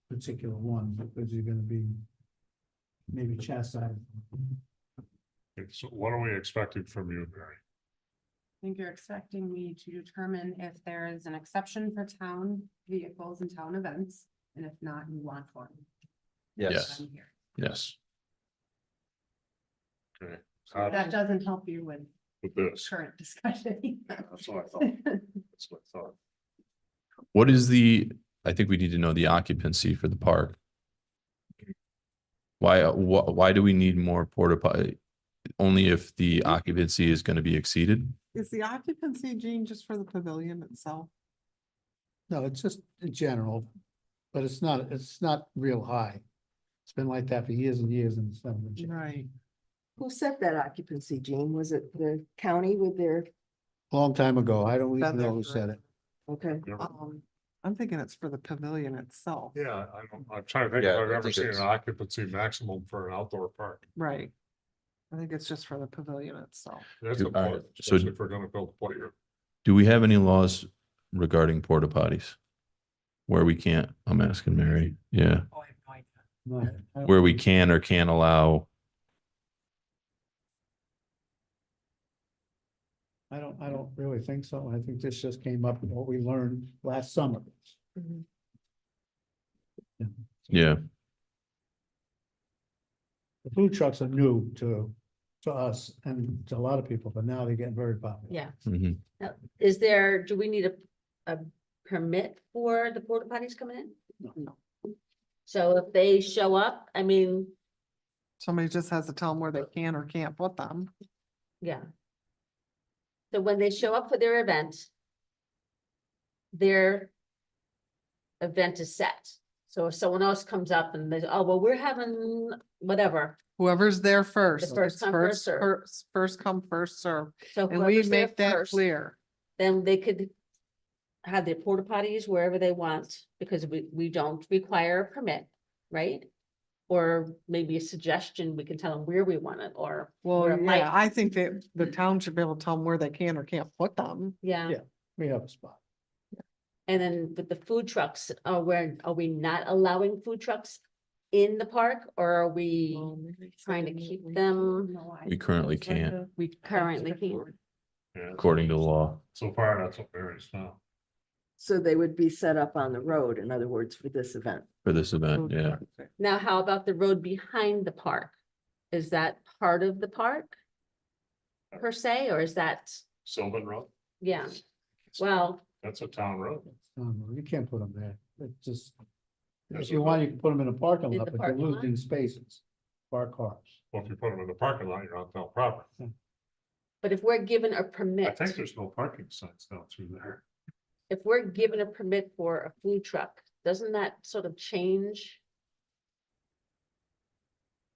particular one, because you're gonna be maybe chastised. Okay, so what are we expecting from you, Mary? I think you're expecting me to determine if there is an exception for town vehicles and town events, and if not, you want one. Yes. I'm here. Yes. Okay. How- That doesn't help you with With this, current discussion. that's what I thought, that's what I thought. What is the, I think we need to know the occupancy for the park. Why do we need more porta potty? Only if the occupancy is gonna be exceeded? Is the occupancy, Gene, just for the pavilion itself? No, it's just in general, but it's not real high. It's been like that for years and years and it's never been changed. Right. Who set that occupancy, Gene? Was it the county with their, Long time ago. I don't Been even there know who said it. okay, I'm thinking it's for the pavilion itself. Yeah, I'm trying to think Yeah, if I've I ever think seen an it's- occupancy maximum for an outdoor park. Right. I think it's just for the pavilion itself. That's Do- all right, important, so- especially if we're gonna build a playroom. Do we have any laws regarding porta potties? Where we can't, I'm asking Mary, yeah, Oh, I have no idea. No, I don't- where we can or can't allow, I don't really think so. I think this just came up with what we learned last summer. yeah, The food trucks are new to us and to a lot of people, but now they're getting very popular. Yeah. mhm. Now, do we need a permit for the porta potties coming in? No. So if they show up, I mean, Somebody just has to tell them where they can or can't put them. yeah. So when they show up for their event, their event is set. So if someone else comes up and they, oh, well, we're having whatever, Whoever's there first. The first It's come, first serve. First come, first serve. so And we whoever's there make that first, clear. then they could have their porta potties wherever they want, because we don't require a permit, right? Or maybe a suggestion, we can tell them where we want it, or, Well, Where it might- yeah, I think that the town should be able to tell them where they can or can't put them. yeah. Yeah. We have a spot. And then with the food trucks, are we not allowing food trucks in the park, or are we trying to keep them? No, I- We currently it's right can't. to- We currently can't. Yeah, According to law. so far, that's what Mary's found. so they would be set up on the road, in other words, for this event. For this event, Food yeah. truck. Now, how about the road behind the park? Is that part of the park? Per se, or is that, Sylvan Road, yeah, well, that's a town road. You can't put them there. It just, Yes, if you want, you can put them in a parking In lot, the but you're parking lot? losing spaces. For our cars. Well, if you put them in the parking lot, you're on town property. but if we're given a I permit, think there's no parking signs down through there. if we're given a permit for a food truck, doesn't that sort of change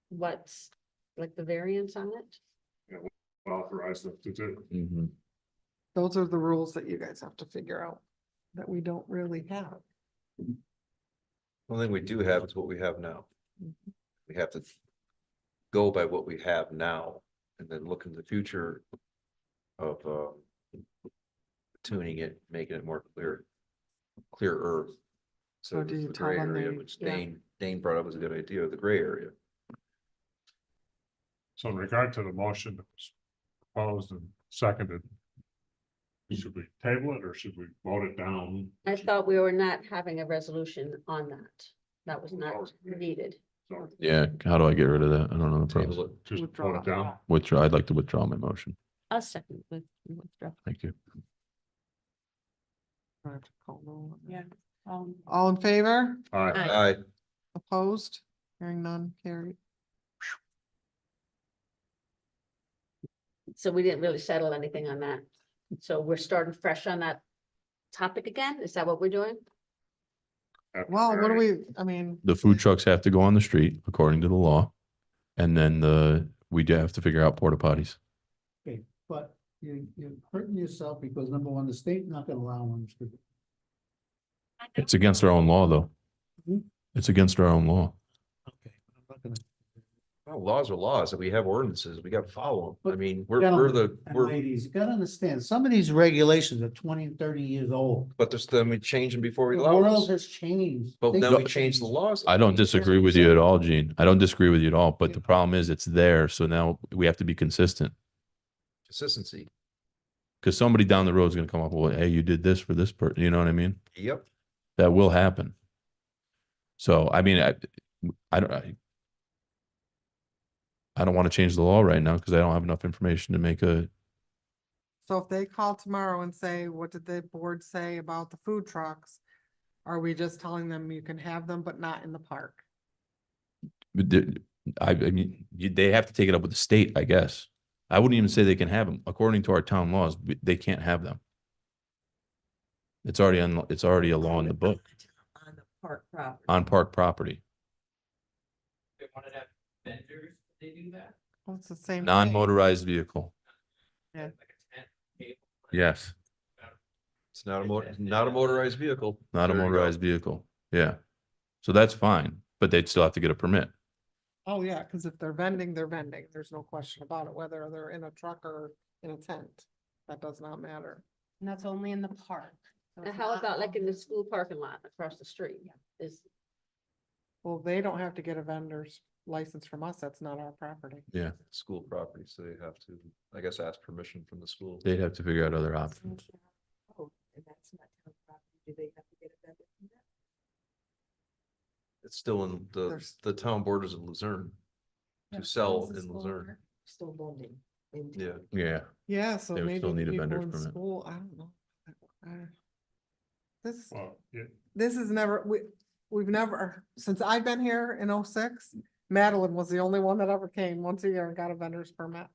what's, like, the variance on it? Authorize them to do. Mhm. Those are the rules that you guys have to figure out, that we don't really have. One thing we do have is what we have now. We have to go by what we have now and then look in the future of tuning it, making it more clearer. So So do you the tell gray them area, they- which yeah. Dane brought up was a good idea, the gray area. So in regard to the motion that was proposed and seconded, should we table it or should we vote it down? I thought we were not having a resolution on that. That was not needed. So Yeah, how do I get rid of that? I don't know the process. Table it. just Withdraw. vote it down. Withdraw, I'd like to withdraw my motion. I'll second with withdraw. Thank you. I have to call roll. Yeah. All in favor? All right, Aye. Aye. Opposed? Hearing none, carried. So we didn't really settle anything on that. So we're starting fresh on that topic again? Is that what we're doing? after Well, what do Mary. we, I mean, The food trucks have to go on the street according to the law. And then we do have to figure out porta potties. Okay, but you're hurting yourself because number one, the state not gonna allow them to. It's against our own law, though. Hmm? It's against our own law. Okay. I'm not gonna- Oh, laws are laws, and we have ordinances, we gotta follow them. I But mean, we're Gentlemen the, and we're, ladies, you gotta understand, some of these regulations are 20 and 30 years old. but there's them, we change them before we The allow world us. has changed. But Things then have we change the changed. laws. I don't disagree with you at all, Gene. I don't disagree with you at all, but the Yeah. problem is it's there. So now we have to be consistent. Consistency. Because somebody down the road is going to come up with, hey, you did this for this person. You know what I mean? Yep. That will happen. So, I mean, I don't want to change the law right now because I don't have enough information to make a, So if they call tomorrow and say, what did the board say about the food trucks? Are we just telling them you can have them, but not in the park? I mean, they have to take it up with the state, I guess. I wouldn't even say they can have them. According to our town laws, they can't have them. It's already a law in the book On the park property. on park property. They wanted to have vendors, they do that. Well, it's the same. thing. Non-motorized vehicle. Yeah. Like a tent, table. Yes, It's not a motorized vehicle. not a There you go. motorized vehicle. Yeah. So that's fine, but they'd still have to get a permit. Oh, yeah, because if they're vending, they're vending. There's no question about it, whether they're in a truck or in a tent. That does not matter. And that's only in the park. So And it's how not about like in the on- school parking lot across the street? Is, Well, they don't have to get a vendor's license from us. That's not our property. Yeah. School property, so they have to, I guess, ask permission from the school. They'd have to figure out other options. Oh, and that's not town property. Do they have to get a vendor from that? It's still in There's- the town borders of Luzerne. Yeah, To so sell is the in school Luzerne. park. Still vending. in Yeah. town. Yeah. Yeah, so They would maybe still need the a people vendor's in permit. school, I don't know. This, Well, yeah, this is never, we've never, since I've been here in '06, Madeline was the only one that ever came once a year and got a vendor's permit.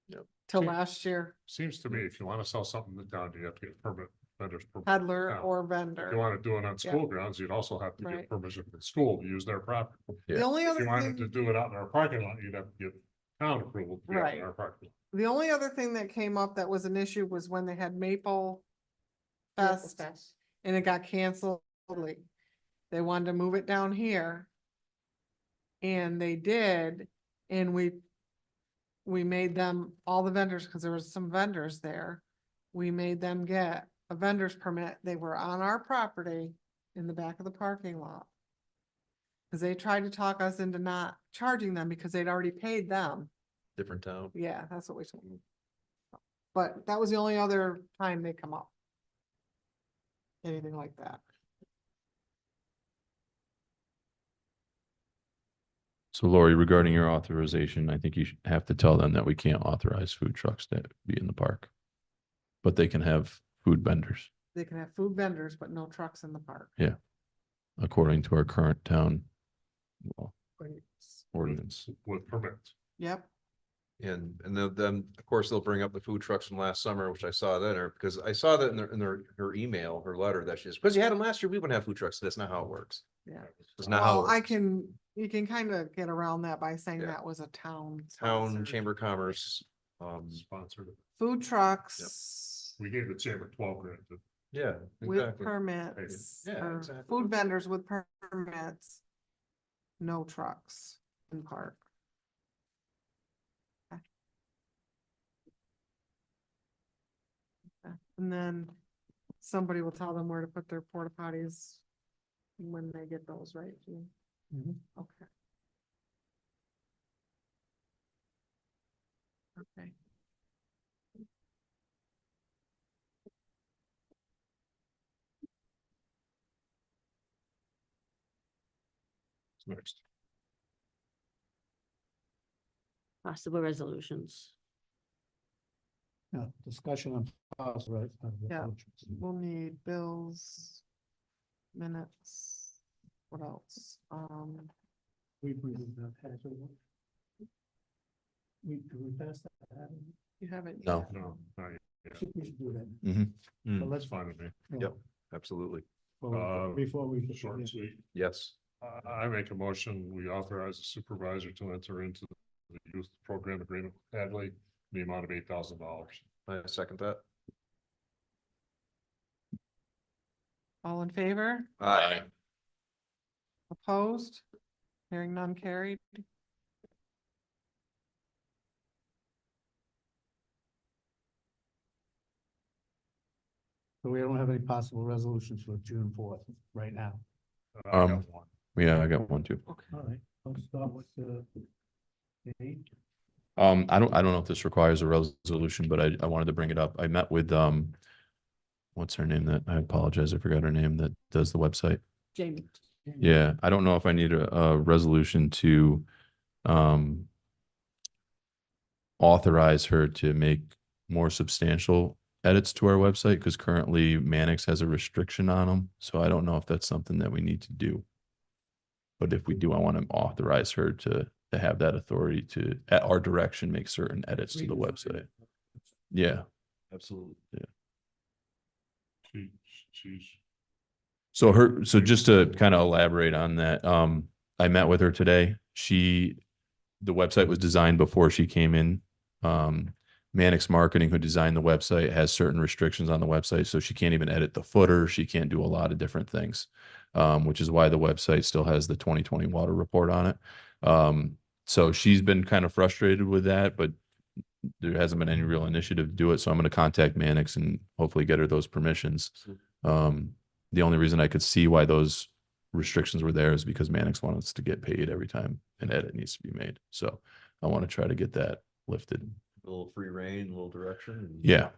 Yep. Till See- last year, seems to me if you want to sell something in town, you have to get a permit, vendor's permit. peddler Yeah. or If vendor. you want to do it on school grounds, you'd also have to Right. get permission from the school to use their property. Yeah. The only If other you wanted to thing, do it out in our parking lot, you'd have to get town approval to be out Right. in our parking lot. the only other thing that came up that was an issue was when they had Maple Fest and it got canceled. They wanted to move it down here. And they did, and we made them, all the vendors, because there was some vendors there. We made them get a vendor's permit. They were on our property in the back of the parking lot. Cause they tried to talk us into not charging them because they'd already paid them. Different town. Yeah, that's what we told them. But that was the only other time they come up. Anything like that. So Lori, regarding your authorization, I think you should have to tell them that we can't authorize food trucks to be in the park. But they can have food vendors, They can have food vendors, but no trucks in the park. according to our current town law ordinance. With permits. Yep, And then, of course, they'll bring up the food trucks from last summer, which I saw then, or because I saw that her email, her letter that she just, because you had them last year, we wouldn't have food trucks. That's not how it works. yeah. It's not how Well, it works. you can kind of get around that by saying Yeah. that was a town. Town sponsored. Chamber of Commerce. Sponsored. Food trucks We gave the chamber 12 grand to Yeah, with exactly. permits, Yeah, or exactly. food vendors with permits. No trucks in park. Okay. Okay, and then somebody will tell them where to put their porta potties when they get those, right? Jean? Mhm. Okay. Okay. next. possible resolutions. Yeah, discussion on possible, right? Yeah. We'll need bills, minutes, what else? We did not pass it. We passed that? haven't we? You haven't. No. yet. No, not yet. I think we should do that. Mhm. But That's let's, fine with me. Yep. Absolutely. before we. Short and sweet. Yes. I make a motion, we authorize the supervisor to enter into the youth program agreement with Hadley, in the amount of $8,000. I second that. All in favor? Aye. Opposed? Hearing none carried. So we don't have any possible resolutions for June 4th right now. I got Um, one. Yeah, I got one too. All right, let's start with the date. I don't know if this requires a resolution, but I wanted to bring it up. I met with, what's her name I apologize, I forgot her name that does the website. Jamie. Yeah, I don't know if I need a resolution to, authorize her to make more substantial edits to our website, because currently Mannix has a restriction on them. So I don't know if that's something that we need to do. But if we do, I want to authorize her to have that authority to, at our direction, make certain edits to the website. Yeah, absolutely. Yeah. She's So just to kind of elaborate on that, I met with her today. The website was designed before she came in. Mannix Marketing, who designed the website, has certain restrictions on the website, so she can't even edit the footer. She can't do a lot of different things, which is why the website still has the 2020 water report on it. So she's been kind of frustrated with that, but there hasn't been any real initiative to do it. So I'm going to contact Mannix and hopefully get her those permissions. The only reason I could see why those restrictions were there is because Mannix wants us to get paid every time an edit needs to be made. So I want to try to get that lifted. A little free reign, a little direction. And Yeah.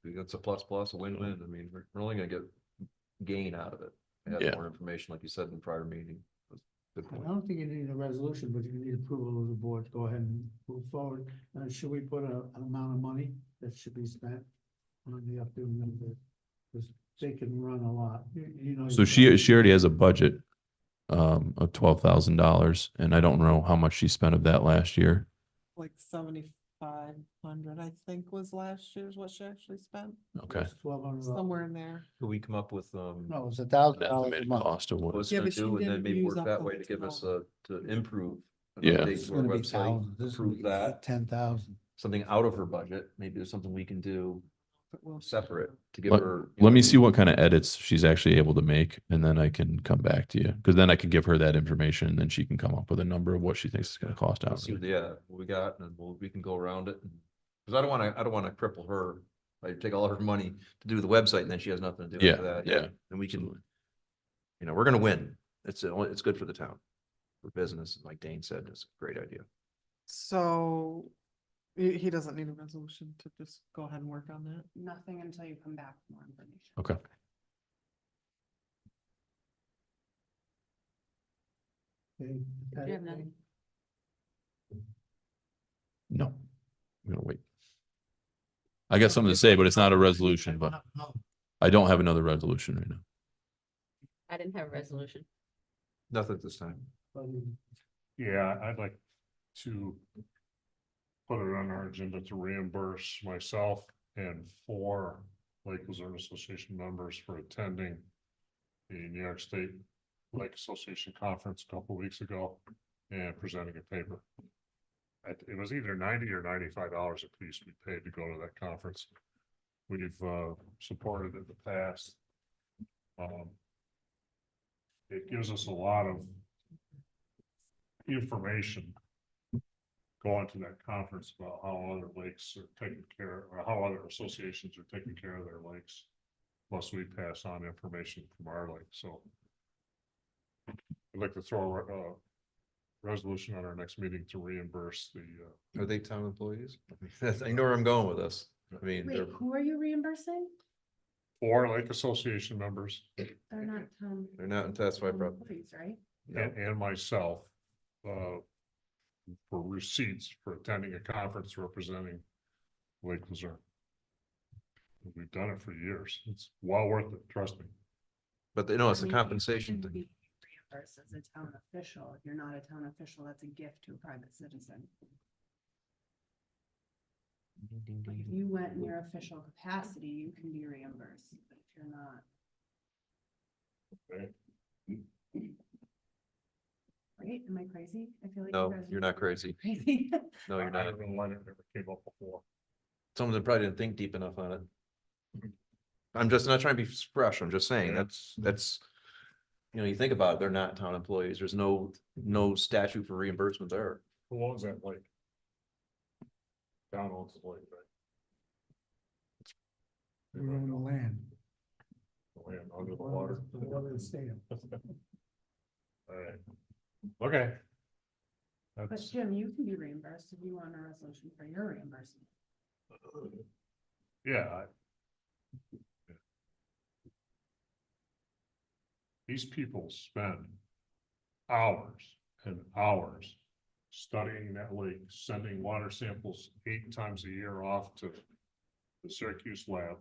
It's a plus, a win-win. I mean, we're only gonna get gain out of it. Add Yeah. more information, like you said in the prior meeting. Good I point. don't think you need a resolution, but you need approval of the board to go ahead and move forward. Should we put an amount of money that should be spent on the updoing of the, because they can run a lot, you know. So she already has a budget of $12,000, and I don't know how much she spent of that last year. Like 7,500, I think was last year's what she actually spent, Okay. $1,200. somewhere in there. Could we come up with, No, it's An $1,000 a estimated month. cost of what what? it's Yeah, gonna but she do, and then didn't maybe use work up that the way to give us to improve. An Yeah. update It's to our gonna be website, thousands. This is approve that, 10,000. something out of her budget, maybe there's something we can do But we'll- separate to give Let, her. let me see what kind of edits she's actually able to make, and then I can come back to you, because then I can give her that information, and then she can come up with a number of what she thinks it's going to cost Let's out. see what we got, and we can go around it. Cause I don't wanna cripple her, like take all her money to do the website, and then she has nothing to do Yeah, after that. yeah, And we can, absolutely. we're gonna win. It's good for the town, for business, like Dane said, it's a great idea. So he doesn't need a resolution to just go ahead and work on that. Nothing until you come back with more information. Okay. Okay. Do you have nothing? No, I'm gonna wait. I got something to say, but it's not a resolution, but I don't have another resolution right now. I didn't have a resolution. Nothing this time. Yeah, I'd like to put it on our agenda to reimburse myself and 4 Lake Luzerne Association members for attending the New York State Lake Association Conference a couple of weeks ago and presenting a paper. It was either $90 or $95 a piece we paid to go to that conference. We've supported it in the past. It gives us a lot of information going to that conference about how other lakes are taking care, or how other associations are taking care of their lakes. Plus, we pass on information from our lake, so. I'd like to throw a resolution on our next meeting to reimburse the, Are they town employees? I know where I'm going with this. I mean, Wait, who are you reimbursing? 4 lake association members They're not town. they're not, and that's why I brought. Employees, right? and myself, for receipts for attending a conference representing Lake Luzerne. We've done it for years. It's well worth it, trust me. But they know it's I a mean, compensation you can thing. be reimbursed as a town official. If you're not a town official, that's a gift to a private citizen. Like if you went in your official capacity, you can be reimbursed, but if you're not. Okay. Right? Am I crazy? I feel like. No, you guys are you're not crazy. Crazy. No, you're I not. don't know why that never came up before. Someone that probably didn't think deep enough on it. I'm just not trying to be fresh. I'm just saying Yeah. that's. You think about it, they're not town employees. There's no statute for reimbursement there. Who owns that lake? Town owns the lake, right? We own the land. land under the water. The water is staying. All right. Okay. But That's, Jim, you can be reimbursed if you want a resolution for your reimbursement. yeah. These people spend hours and hours studying that lake, sending water samples 8 times a year off to the Syracuse lab,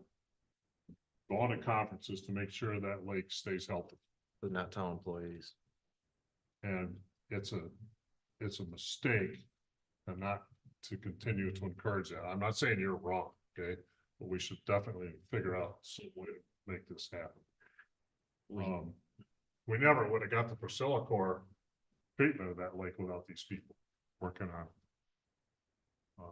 going to conferences to make sure that lake stays healthy. But not town employees. And it's a mistake and not to continue to encourage that. I'm not saying you're wrong, okay? But we should definitely figure out some way to make this happen. We never would have got the Priscilla Corps treatment of that lake without these people working on it.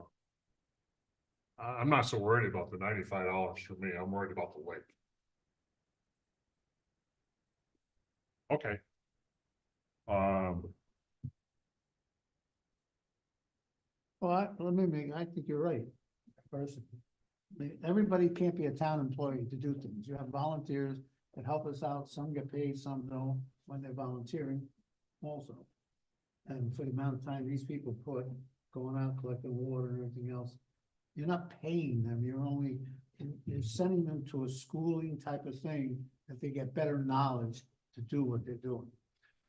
I'm not so worried about the $95 for me. I'm worried about the lake. Okay. Well, I think you're right. Personally, everybody can't be a town employee to do things. You have volunteers that help us out. Some get paid, some don't when they're volunteering also. And for the amount of time these people put going out collecting water and everything else, you're not paying them. You're sending them to a schooling type of thing that they get better knowledge to do what they're doing.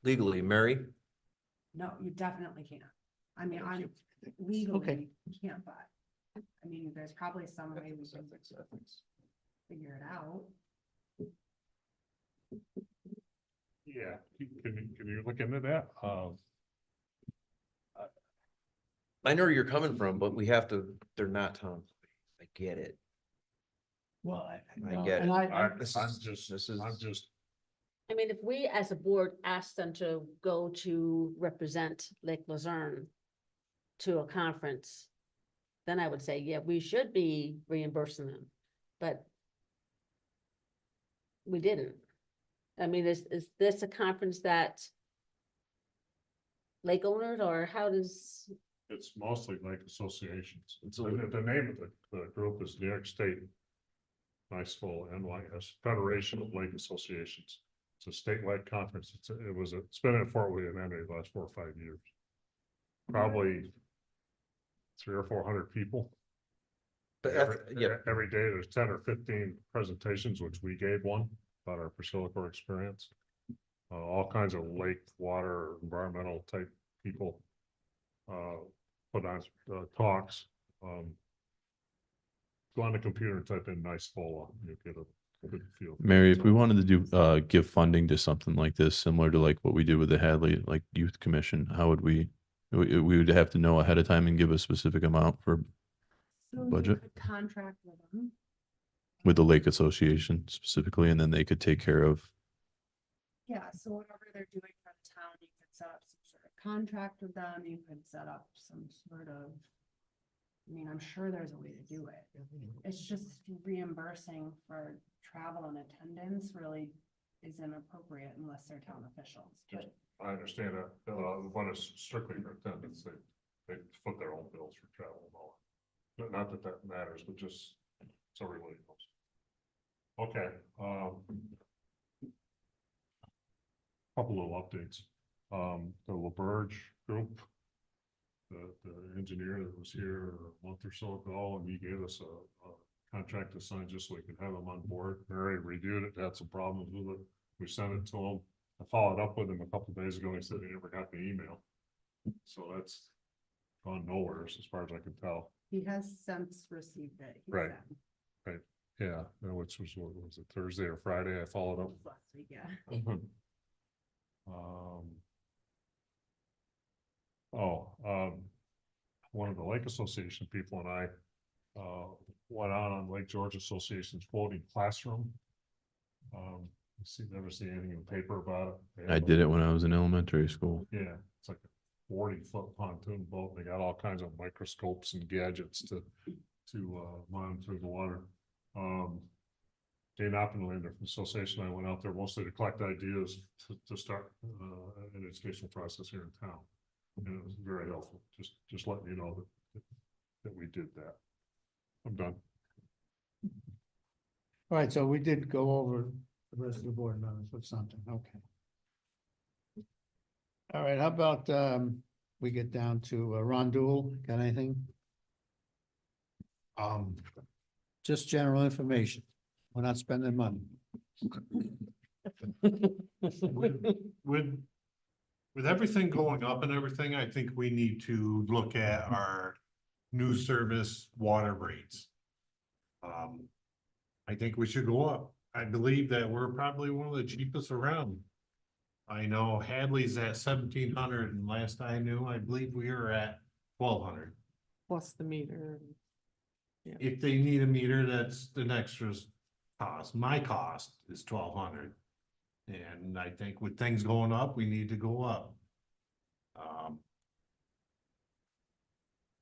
Legally, Mary? No, you definitely can't. I mean, I'm Okay. legally you can't, but I mean, there's probably some way we can figure it out. Yeah, can you look into that? I know where you're coming from, but we have to, they're not town employees. I get it. Well, I get it. I'm This just, is- I'm just, I mean, if we as a board ask them to go to represent Lake Luzerne to a conference, then I would say, yeah, we should be reimbursing them, but we didn't. I mean, is this a conference that lake owners, or how does, it's mostly lake associations. It's The a- name of the group is New York State. Nice full NYS, Federation of Lake Associations. It's a statewide conference. It's been in Fort William the last 4 or 5 years. Probably 300 or 400 people. But yeah, Every day there's 10 or 15 presentations, which we gave one about our Priscilla Corps experience. All kinds of lake, water, environmental type people put on talks. Go on the computer and type in nice full, you'll get a good feel. Mary, if we wanted to do, give funding to something like this, similar to like what we did with the Hadley, like Youth Commission, how would we would have to know ahead of time and give a specific amount for, So you Budget? could contract with them. with the Lake Association specifically, and then they could take care of. Yeah, so whatever they're doing for the town, you could set up some sort of contract with them, you could set up some sort of. I mean, I'm sure there's a way to do it. It's just reimbursing for travel and attendance really is inappropriate unless they're town officials. But I understand that, one is strictly for attendance, they put their own bills for travel and all. Not that that matters, but just so everybody knows. Okay, couple of updates. The LaBerge group, the engineer that was here a month or so ago, and he gave us a contract to sign just so we could have him on board. Mary reviewed it, had some problems with it. We sent it to him. I followed up with him a couple days ago. He said he never got the email. So that's gone nowhere as far as I can tell. he has since received it. He Right. said. Yeah, which was, what was it, Thursday or Friday? I followed up. Last week, yeah. One of the Lake Association people and I went out on Lake George Association's floating classroom. Never see anything in the paper about it. I did it when I was in elementary school. Yeah, it's like a 40-foot pontoon boat. They got all kinds of microscopes and gadgets to monitor the water. Dane Oppenlander from the association, I went out there mostly to collect ideas to start an educational process here in town. And it was very helpful, just letting you know that we did that. I'm done. All right, so we did go over the rest of the board members with something, okay. All right, how about, we get down to Ron Dool, got anything? Just general information, we're not spending money. With everything going up and everything, I think we need to look at our new service water rates. I think we should go up. I believe that we're probably one of the cheapest around. I know Hadley's at 1,700 and last I knew, I believe we were at 1,200. Plus the meter. If they need a meter, that's an extra cost. My cost is 1,200. And I think with things going up, we need to go up.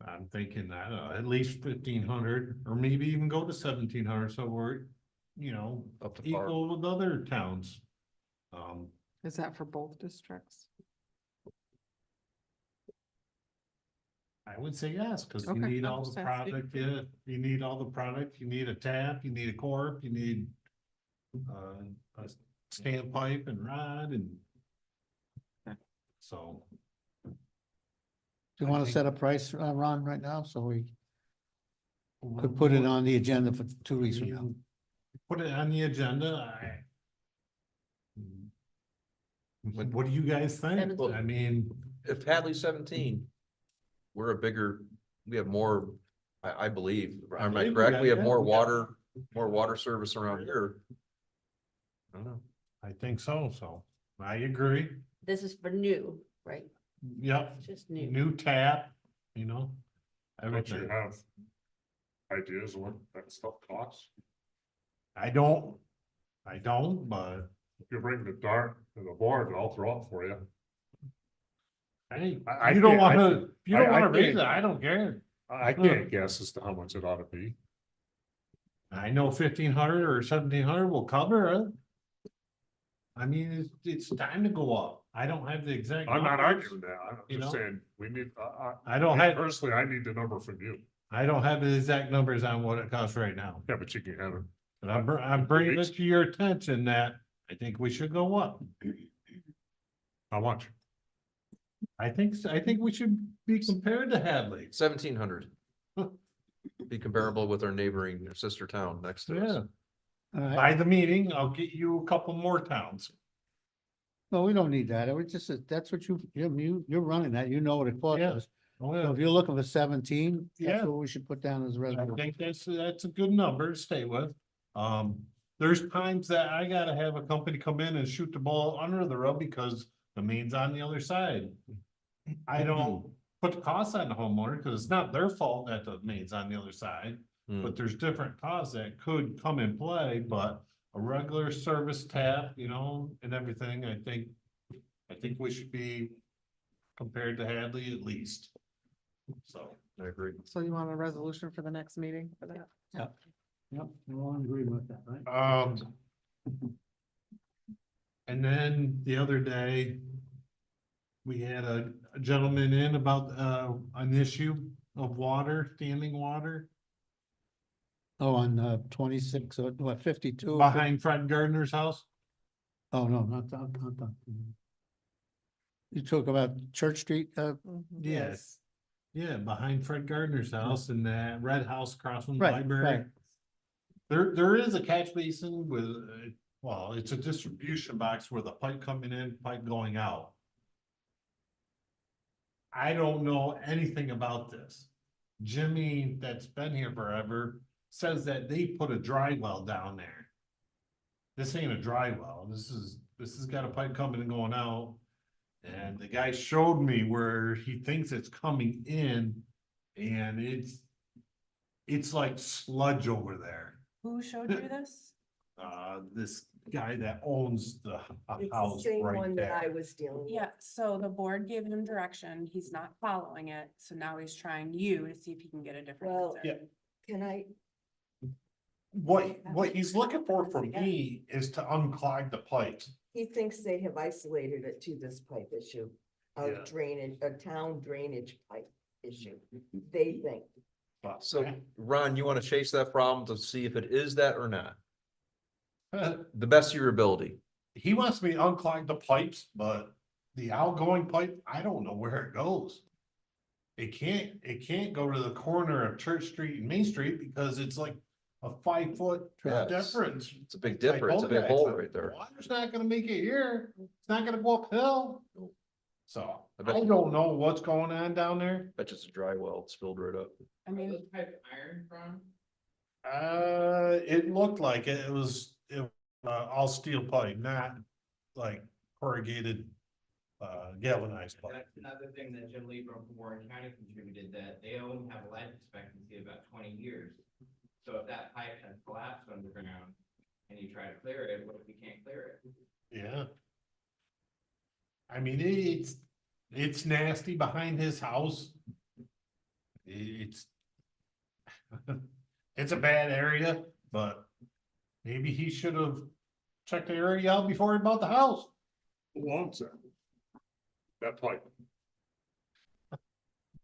I'm thinking that at least 1,500 or maybe even go to 1,700, so we're, you know, Up to par. equal with other towns. Is that for both districts? I would say yes, because you Okay, need I'm all the just asking. product, yeah, you need all the product, you need a tap, you need a cork, you need a standpipe and rod and so. Do you want to set a price, Ron, right now, so we could put it on the agenda for 2 weeks from now? Put it on the agenda, what do you guys think? Well- I mean, If Hadley's 17, we're a bigger, we have more, I believe, I am I believe we correct? got- We have yeah, more we got- water service around here. I don't know. I think so, I agree, This is for new, right? yep, Just new. new tap, you know. Everything. Everything. have ideas what that stuff costs? I don't, but. If you bring the dart and the board, I'll throw it for you. Hey, you don't wanna, raise it, I don't care. I can't guess as to how much it ought to be. I know 1,500 or 1,700 will cover it. I mean, it's time to go up. I don't have the exact. I'm not numbers. arguing that, I'm you just know? saying, we need, I don't have, personally, I need the number from you. I don't have the exact numbers on what it costs right now. Yeah, but you can have it. But I'm bringing it to your attention that I think we should go up. How much? I think we should be compared to Hadley. 1,700. Be comparable with our neighboring sister town next to us. Yeah, All right, by the meeting, I'll get you a couple more towns. no, we don't need that, it was just, that's what you're running that, you know what it costs Yeah. us. Oh, So yeah. if you're looking for 17, Yeah. that's what we should put down as a I resolution. think that's a good number to stay with. There's times that I gotta have a company come in and shoot the ball under the rug because the main's on the other side. I don't put the cost on the homeowner because it's not their fault that the main's on the other side. Hmm. But there's different costs that could come in play, but a regular service tap, you know, and everything, I think we should be compared to Hadley at least. So. I agree. So you want a resolution for the next meeting for that? Yep, we're all in agreement with that, right? And then the other day. We had a gentleman in about an issue of water, standing water Oh, on 26, or what, 52? behind Fred Gardner's house. Oh, no, not that. You talk about Church Street, Yes. Yeah, behind Fred Gardner's house and that red house across from the right, library. right. There is a catch basin with, well, it's a distribution box with a pipe coming in, pipe going out. I don't know anything about this. Jimmy, that's been here forever, says that they put a dry well down there. This ain't a dry well. This has got a pipe coming and going out. And the guy showed me where he thinks it's coming in and it's like sludge over there. Who showed you this? This guy that owns the It's the house same right one that I there. was dealing with. Yeah, so the board gave him direction. He's not following it. So now he's trying you to see if he can get a different Well, answer. Yeah. Can I, What he's looking for from me is to unclog the pipes. he thinks they have isolated it to this pipe issue. Yeah. Of drainage, a town drainage pipe issue, they think. So Ron, you want to chase that problem to see if it is that or not? The best of your ability. He wants me to unclog the pipes, but the outgoing pipe, I don't know where it goes. It can't go to the corner of Church Street and Main Street because it's like a 5 foot Yeah, it's- difference. It's a big I difference, it's a told you, big I hole said, right there. Water's not gonna make it here, it's not gonna go uphill. So, I I bet- don't know what's going on down there. Bet you it's a dry well, it's filled right up. I mean, Type iron from? It looked like all steel pipe, not like corrugated, galvanized pipe. That's another thing that Jim Lieber from Warren County contributed, that they only have a life expectancy of about 20 years. So if that pipe has collapsed underground and you try to clear it, what if you can't clear it? Yeah. I mean, it's nasty behind his house. It's it's a bad area, but maybe he should have checked the area out before he bought the house. Who owns that? That pipe.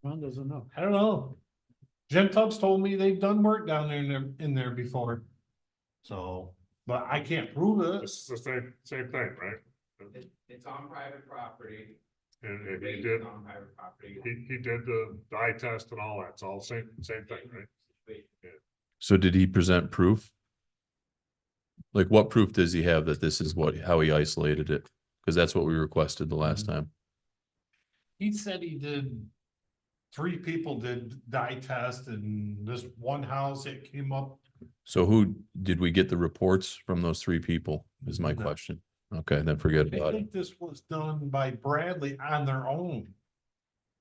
Ron doesn't know. I don't know. Jim Tubbs told me they've done work down there in there before. So, but I can't prove it. This is the same thing, right? It's on private property. And The he rate did, is on private property. he did the dye test and all that. It's all same thing, right? So did he present proof? Like what proof does he have that this is how he isolated it? Because that's what we requested the last time. He said he did, 3 people did dye test and this one house, it came up. So who, did we get the reports from those 3 people is my No. question. Okay, then forget I about it. think this was done by Bradley on their own.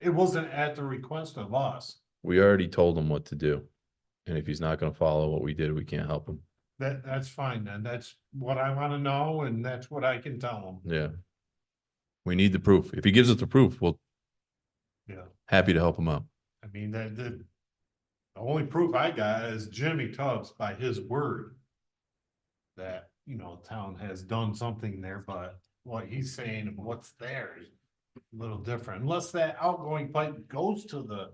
It wasn't at the request of us. We already told him what to do. And if he's not gonna follow what we did, we can't help him. That's fine then. That's what I wanna know and that's what I can tell them. Yeah. We need the proof. If he gives us the proof, we'll Yeah, happy to help him out. I mean, the only proof I got is Jimmy Tubbs by his word. That, town has done something there, but what he's saying and what's there is a little different, unless that outgoing pipe goes to the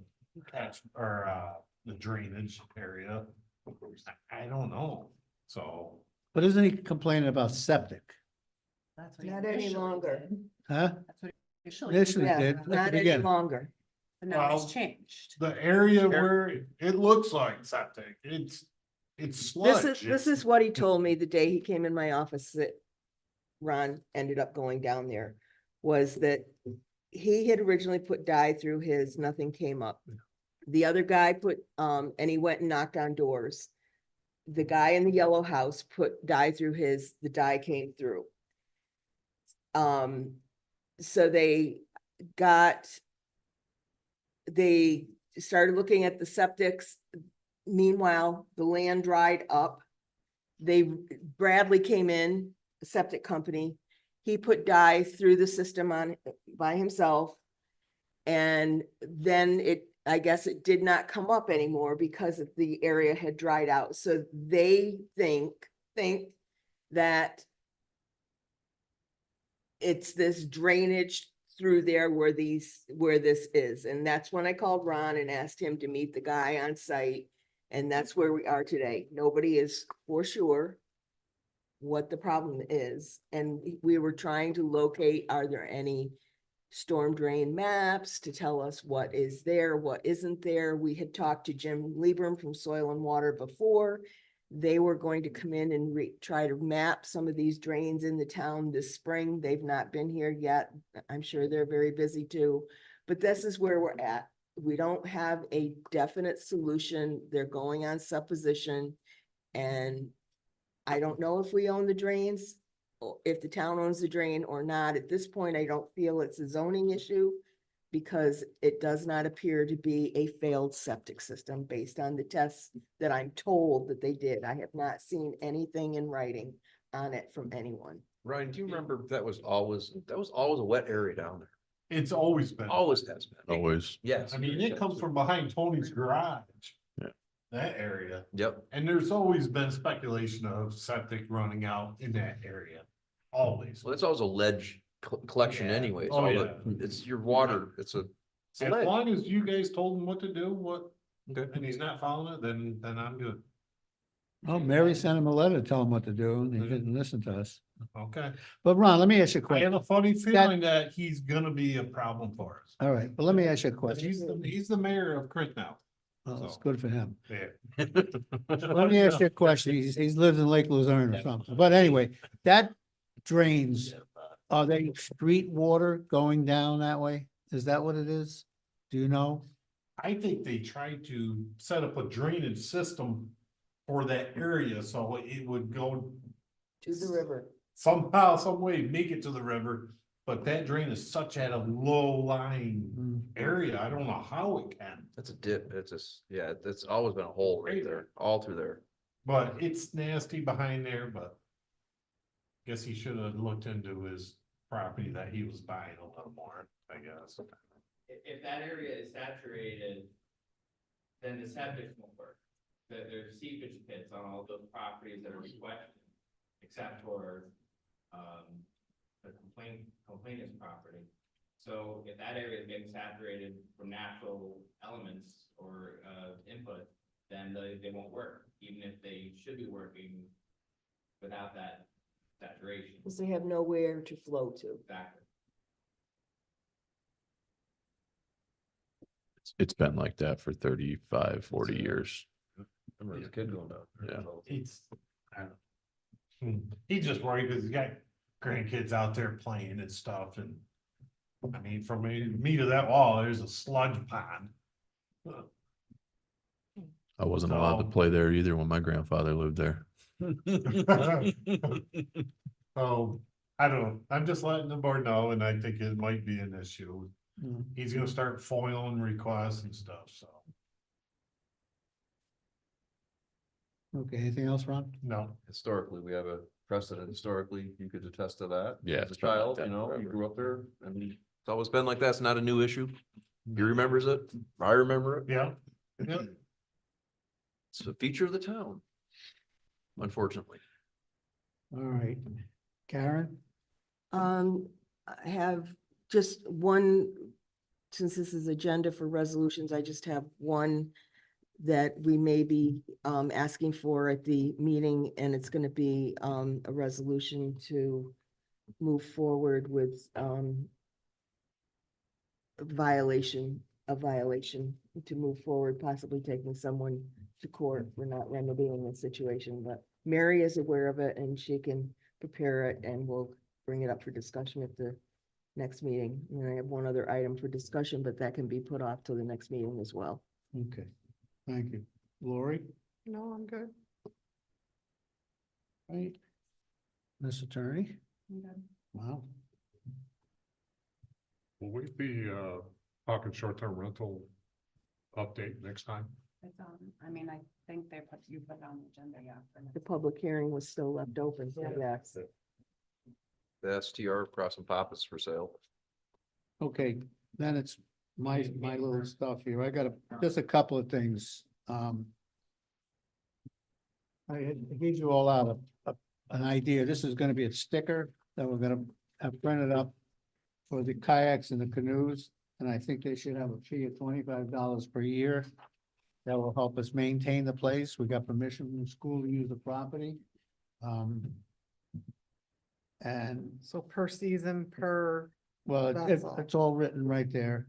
catch or the drainage area. I don't know, so. But isn't he complaining about septic? that's what he Not any initially longer. did. Huh? That's what he initially Initially Yeah, did, at the not any beginning. longer. But now Well, it's changed. The area where it looks like septic, it's sludge. This is what he told me the day he came in my office that Ron ended up going down there, was that he had originally put dye through his, nothing came up. The other guy put, and he went and knocked on doors. The guy in the yellow house put dye through his, the dye came through. So they started looking at the septics. Meanwhile, the land dried up. Bradley came in, the septic company. He put dye through the system by himself. And then I guess it did not come up anymore because the area had dried out. So they think that it's this drainage through there where this is. And that's when I called Ron and asked him to meet the guy on site. And that's where we are today. Nobody is for sure what the problem is. And we were trying to locate, are there any storm drain maps to tell us what is there, what isn't there? We had talked to Jim Lieber from Soil and Water before. They were going to come in and try to map some of these drains in the town this spring. They've not been here yet. I'm sure they're very busy too, but this is where we're at. We don't have a definite solution. They're going on supposition. And I don't know if we own the drains, or if the town owns the drain or not. At this point, I don't feel it's a zoning issue because it does not appear to be a failed septic system based on the tests that I'm told that they did. I have not seen anything in writing on it from anyone. Ryan, do you remember that was always a wet area down there? It's always been. Always has been. Always. Yes. I mean, it comes from behind Tony's garage. Yeah. That area. Yep. And there's always been speculation of septic running out in that area. Always. Well, it's always a ledge collection Yeah. anyway. Oh, yeah. It's your water. It's a As ledge. long as you guys told him what to do, Okay. and he's not following it, then I'm good. Oh, Mary sent him a letter to tell him what to do, and he didn't listen to us. Okay. But Ron, let me ask you a I have question. a funny feeling that he's gonna be a problem for us. All right, but let me ask you a But question. he's the mayor of Crint now. Well, it's good for him. Yeah. Let me ask you a question. He's lives in Lake Luzerne or something. But anyway, that drains, are they street water going down that way? Is that what it is? Do you know? I think they tried to set up a drainage system for that area, so it would go To the river. somehow, some way, make it to the river. But that drain is such at a low lying area, I don't know how it can. It's a dip, it's just, yeah, it's always been a hole right there, all through there. But it's nasty behind there, but. Guess he should have looked into his property that he was buying a little more, I guess. If that area is saturated, then the septic won't work. There's seepage pits on all those properties that are requested, except for, the complainant's property. So if that area is getting saturated from natural elements or, input, then they won't work, even if they should be working without that saturation. Because they have nowhere to flow to. Exactly. It's been like that for 35, 40 years. I remember as a kid going down there. Yeah. It's, I don't. He's just worried because he's got grandkids out there playing and stuff and. I mean, from me to that wall, there's a sludge pond. I wasn't allowed to So- play there either when my grandfather lived there. So, I don't know, I'm just letting the board know, and I think it might be an issue. Mm. He's gonna start foiling requests and stuff, so, Okay, anything else, Ron? no. Historically, we have a precedent, historically, you could attest to that. Yeah, As a it's been like child, that you know, you forever. grew up there, and it's always been like that, it's not a new issue. He remembers it, I remember it, Yeah. Yeah. it's a feature of the town. Unfortunately. All right. Karen? I have just one, since this is agenda for resolutions, I just have one that we may be asking for at the meeting, and it's gonna be a resolution to move forward with a violation to move forward, possibly taking someone to court for not remedying the situation, but Mary is aware of it and she can prepare it and we'll bring it up for discussion at the next meeting. And I have one other item for discussion, but that can be put off till the next meeting as well. Okay, thank you. Lori? No, I'm good. Right. Miss Attorney? Wow. Will we be talking short-term rental update next time? It's on, I mean, I think you put it on the agenda, yeah. for next- The public hearing was still left open, so yes. The STR Cross and Pop is for sale. Okay, then it's my little stuff here. I got just a couple of things. I gave you all out an idea. This is gonna be a sticker that we're gonna have printed up for the kayaks and the canoes, and I think they should have a fee of $25 per year. That will help us maintain the place. We got permission from the school to use the property. And So per season, per, well, That's all. it's all written right there.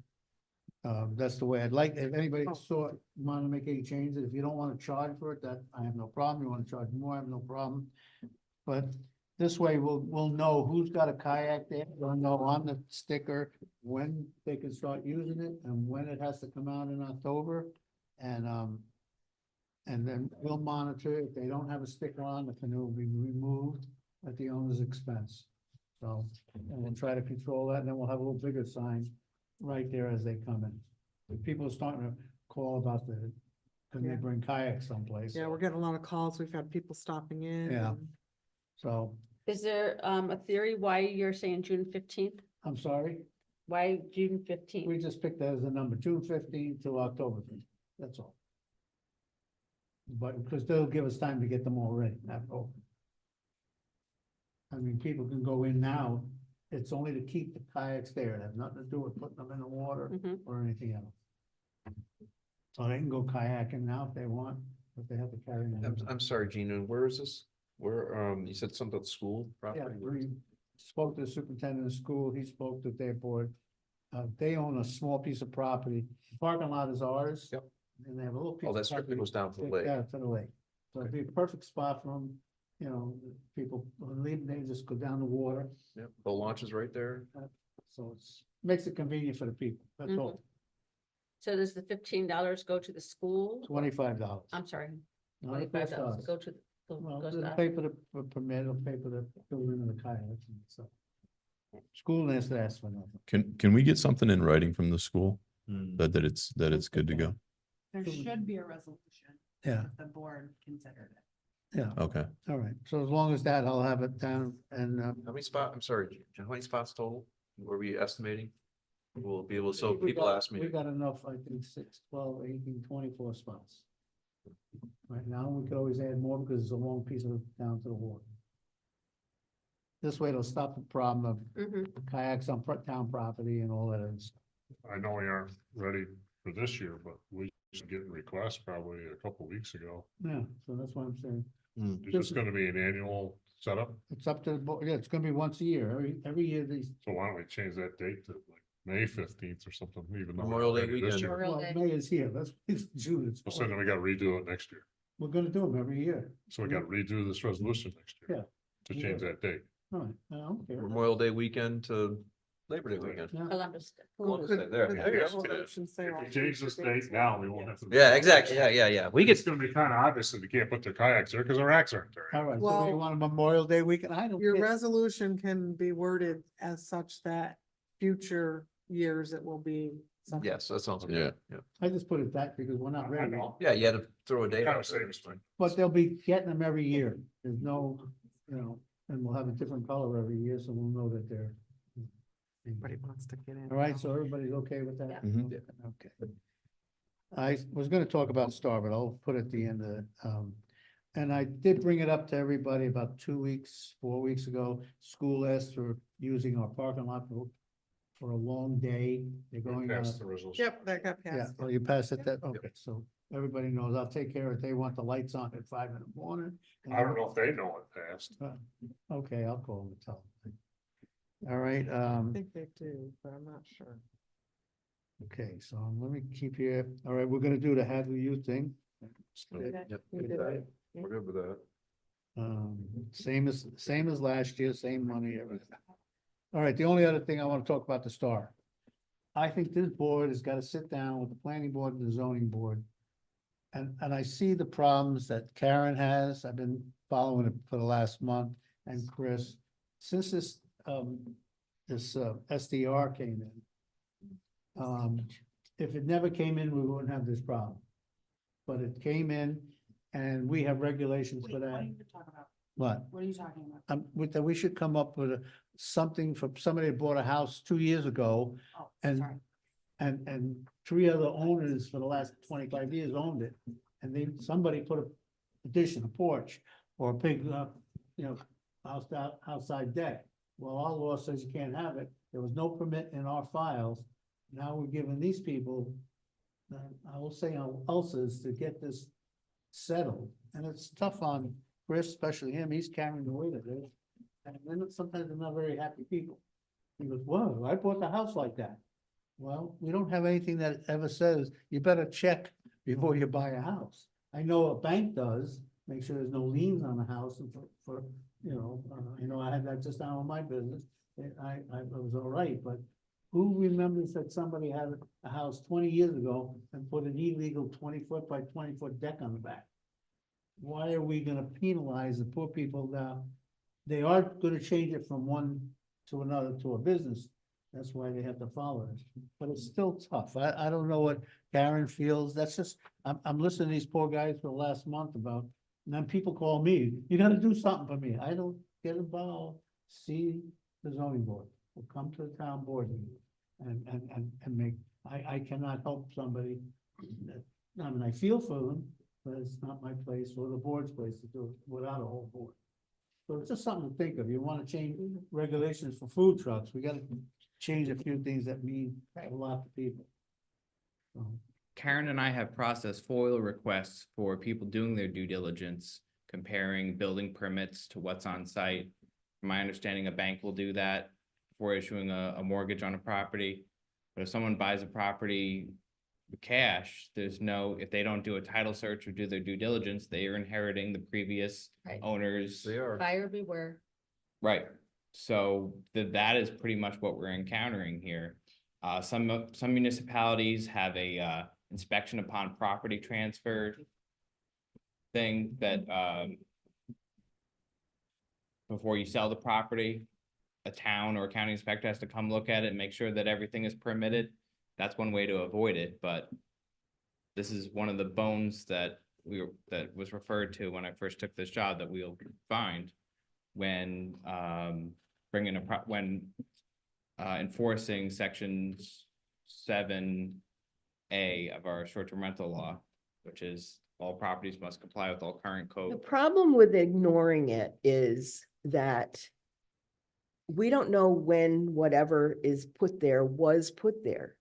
That's the way I'd like, if anybody Oh. saw, want to make any changes, if you don't want to charge for it, that I have no problem. You want to charge more, I have no problem. But this way we'll know who's got a kayak there, we'll know on the sticker when they can start using it and when it has to come out in October. And then we'll monitor, if they don't have a sticker on, the canoe will be removed at the owner's expense. So, and we'll try to control that, and then we'll have a little bigger sign right there as they come in. If people are starting to call about can they Yeah. bring kayaks someplace? yeah, we're getting a lot of calls. We've had people stopping in. Yeah. and- So, Is there a theory why you're saying June 15th? I'm sorry, Why June 15th? we just picked that as a number, June 15th to October 15th, that's all. But, because they'll give us time to get them all ready, after. I mean, people can go in now, it's only to keep the kayaks there, it has nothing to do with putting them in the water Mhm. or anything else. So they can go kayaking now if they want, but they have to carry them. I'm sorry, Gina, where is this? Where, you said something about school Yeah, property? we spoke to the superintendent of school, he spoke to their board. They own a small piece of property, the parking lot is ours. Yep. And they have a little piece. Oh, that of strictly property- goes down to the lake. Yeah, to the lake. So it'd be a perfect spot for them, you know, people leave, they just go down the water. Yep, the launch is right there. So it's, makes it convenient for the people, that's all, So does the $15 go to the school? $25. I'm sorry, Not $25 $5. go to, Well, goes they'll to, pay for the permit, they'll pay for the building of the kayaks and so. School has to ask for nothing. Can we get something in writing from the school Hmm. that it's good to go? There Sure. should be a resolution. Yeah. if The board considered it. Yeah, Okay. all right, so as long as that, I'll have it down and, How many I'm sorry, Jim, how many spots total were we estimating? We'll be able, so people ask me. We got enough, I think, 6, 12, 18, 24 spots. Right now, we could always add more because it's a long piece of down to the water. This way it'll stop the problem of Mhm. kayaks on town property and all that other stuff. I know we aren't ready for this year, but we should get requests probably a couple weeks ago. Yeah, so that's what I'm saying. Hmm. Is this gonna be an annual setup? It's up to the board, yeah, it's gonna be once a year, every year these. So why don't we change that date to like May 15th or something, even though. we're Memorial Day ready this weekend. year. Memorial Well, Day. May is here, that's, it's June, it's. So then we gotta redo it next year. We're gonna do them every year. So we gotta redo this resolution next year. Yeah. To change that date. All right, I don't care. Memorial Day weekend to Labor Day weekend. Yeah. Columbus. Day. Columbus Could- Day, there. could Yeah, the I guess, resolution say If all we change this future date dates? now, we won't have to. Yeah, exactly. Yeah. We It's get, gonna be kind of obvious that they can't put their kayaks there because their racks aren't there. All right, so Well, you want a Memorial Day weekend, I don't Your care. resolution can be worded as such that future years it will be something. yes, that sounds Yeah. good. Yeah. I just put it back because we're not I ready. know. Yeah, you had to throw a date Gotta out say there. this thing. But they'll be getting them every year. There's no, and we'll have a different color every year, so we'll know that they're. Everybody wants to get in. All right, so everybody's okay with that? Yeah. Mhm. Okay. I was gonna talk about Star, but I'll put it at the end of it. And I did bring it up to everybody about 2 weeks, 4 weeks ago. School asked for using our parking lot for a long day. They're going on. Pass the resolution. Yep, that got Yeah, passed. well, you pass it that, okay, so everybody knows, I'll take care of it. They want the lights on at 5 in the morning. I don't know if they know it passed. Okay, I'll call them and tell them. All right, I think they do, but I'm not sure. okay, so let me keep here. All right, we're gonna do the Hadley Youth thing. Yep. We did it. We're good with that. Same as last year, same money, everything. All right, the only other thing I want to talk about the Star. I think this board has got to sit down with the planning board and the zoning board. And I see the problems that Karen has. I've been following it for the last month, and Chris. Since this SDR came in. If it never came in, we wouldn't have this problem. But it came in and we have regulations for Wait, what that. are you talking about? What? What are you talking about? With that, we should come up with something for somebody that bought a house 2 years ago. Oh, And- sorry. And 3 other owners for the last 25 years owned it. And somebody put a addition, a porch, or a big, outside deck. Well, our law says you can't have it. There was no permit in our files. Now we're giving these people, I will say ulcers to get this settled. And it's tough on Chris, especially him. He's carrying the weight of this. And then sometimes they're not very happy people. He goes, whoa, I bought the house like that. Well, we don't have anything that ever says you better check before you buy a house. I know a bank does, make sure there's no liens on the house and I had that just down on my business. I was all right, but who remembers that somebody had a house 20 years ago and put an illegal 20-foot by 20-foot deck on the back? Why are we gonna penalize the poor people now? They are gonna change it from one to another to a business. That's why they have to follow it, but it's still tough. I don't know what Karen feels. That's just, I'm listening to these poor guys for the last month about, and then people call me, you gotta do something for me. I don't get involved. See the zoning board, we'll come to the town board meeting and make, I cannot help somebody. I mean, I feel for them, but it's not my place or the board's place to do it without a whole board. So it's just something to think of. You wanna change regulations for food trucks, we gotta change a few things that mean a lot to people. So, Karen and I have processed FOIL requests for people doing their due diligence, comparing building permits to what's on site. From my understanding, a bank will do that before issuing a mortgage on a property. But if someone buys a property with cash, there's no, if they don't do a title search or do their due diligence, they are inheriting the previous Right. owners. They are. Buyer beware. Right, so that is pretty much what we're encountering here. Some municipalities have a inspection upon property transfer thing that before you sell the property, a town or a county inspector has to come look at it and make sure that everything is permitted. That's one way to avoid it, but this is one of the bones that that was referred to when I first took this job that we'll find when enforcing sections 7A of our short-term rental law, which is all properties must comply with all current The code. problem with ignoring it is that we don't know when whatever is put there was put there.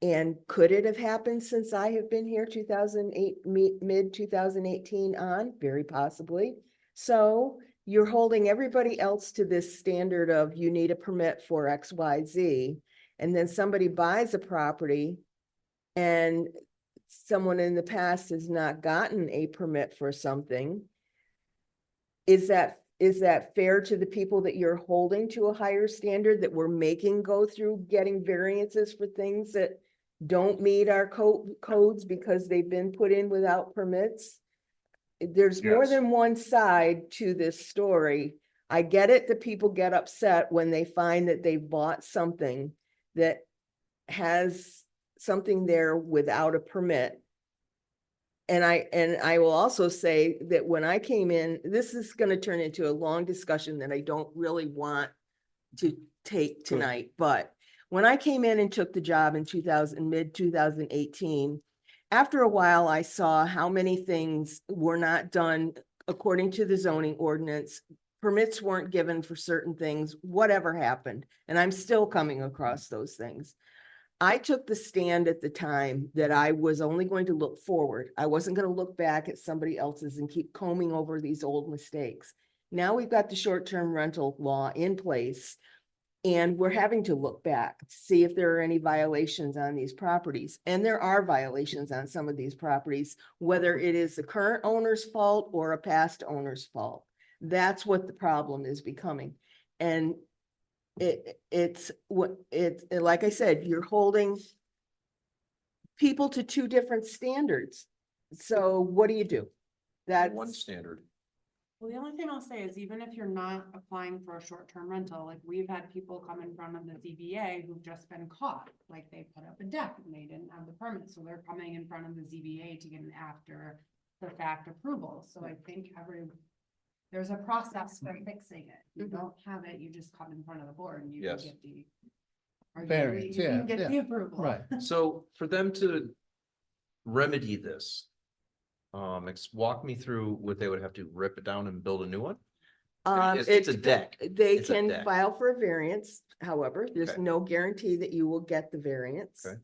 And could it have happened since I have been here 2008, mid 2018 on? Very possibly. So you're holding everybody else to this standard of you need a permit for X, Y, Z. And then somebody buys a property and someone in the past has not gotten a permit for something. Is that fair to the people that you're holding to a higher standard that we're making go through getting variances for things that don't meet our codes because they've been put in without permits? There's more Yes. than one side to this story. I get it that people get upset when they find that they bought something that has something there without a permit. And I will also say that when I came in, this is going to turn into a long discussion that I don't really want to take tonight, but when I came in and took the job in mid 2018, after a while, I saw how many things were not done according to the zoning ordinance. Permits weren't given for certain things, whatever happened, and I'm still coming across those things. I took the stand at the time that I was only going to look forward. I wasn't going to look back at somebody else's and keep combing over these old mistakes. Now we've got the short-term rental law in place, and we're having to look back to see if there are any violations on these properties. And there are violations on some of these properties, whether it is the current owner's fault or a past owner's fault. That's what the problem is becoming. And it's like I said, you're holding people to two different standards. So what do you do? That's One standard. Well, the only thing I'll say is even if you're not applying for a short-term rental, like we've had people come in front of the ZBA who've just been caught, like they put up a deck and they didn't have the permit, so they're coming in front of the ZBA to get an after the fact approval. So I think there's a process for fixing it. You don't have it, you just come in front of the board and you can Yes. get the. or Variance, you can yeah, get yeah. the approval. Right. So for them to remedy this, walk me through what they would have to rip it down and build a new one? It's a deck. They It's a can deck. file for a variance, however, there's Okay. no guarantee that you will get the variance. Okay.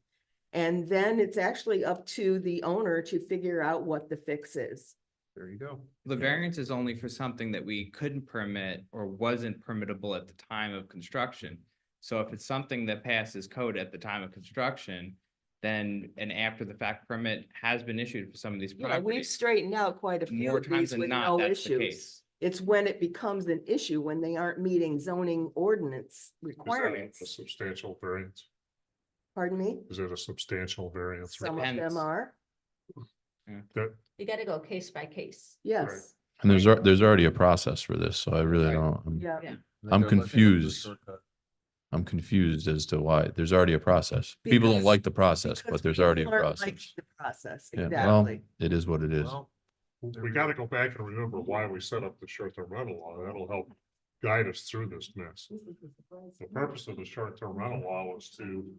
And then it's actually up to the owner to figure out what the fix is. There you go. The variance is only for something that we couldn't permit or wasn't permittable at the time of construction. So if it's something that passes code at the time of construction, then an after the fact permit has been issued for some of these Yeah, we've properties. straightened out quite a few More of times these than with not, no that's the issues. case. It's when it becomes an issue, when they aren't meeting zoning ordinance Is that a requirements. substantial variance? Pardon me? Is it a substantial variance? Some of them Depends. are, That, You gotta go case by case. yes, And there's already a process for this, so I really Right. don't, yeah. Yeah. I'm confused. I'm confused as to why. There's already a process. People don't Because- like the process, because but there's people already a aren't liking process. the process, Yeah, well, exactly. it is what it is. Well, we gotta go back and remember why we set up the short-term rental law. That'll help guide us through this mess. The purpose of the short-term rental law was to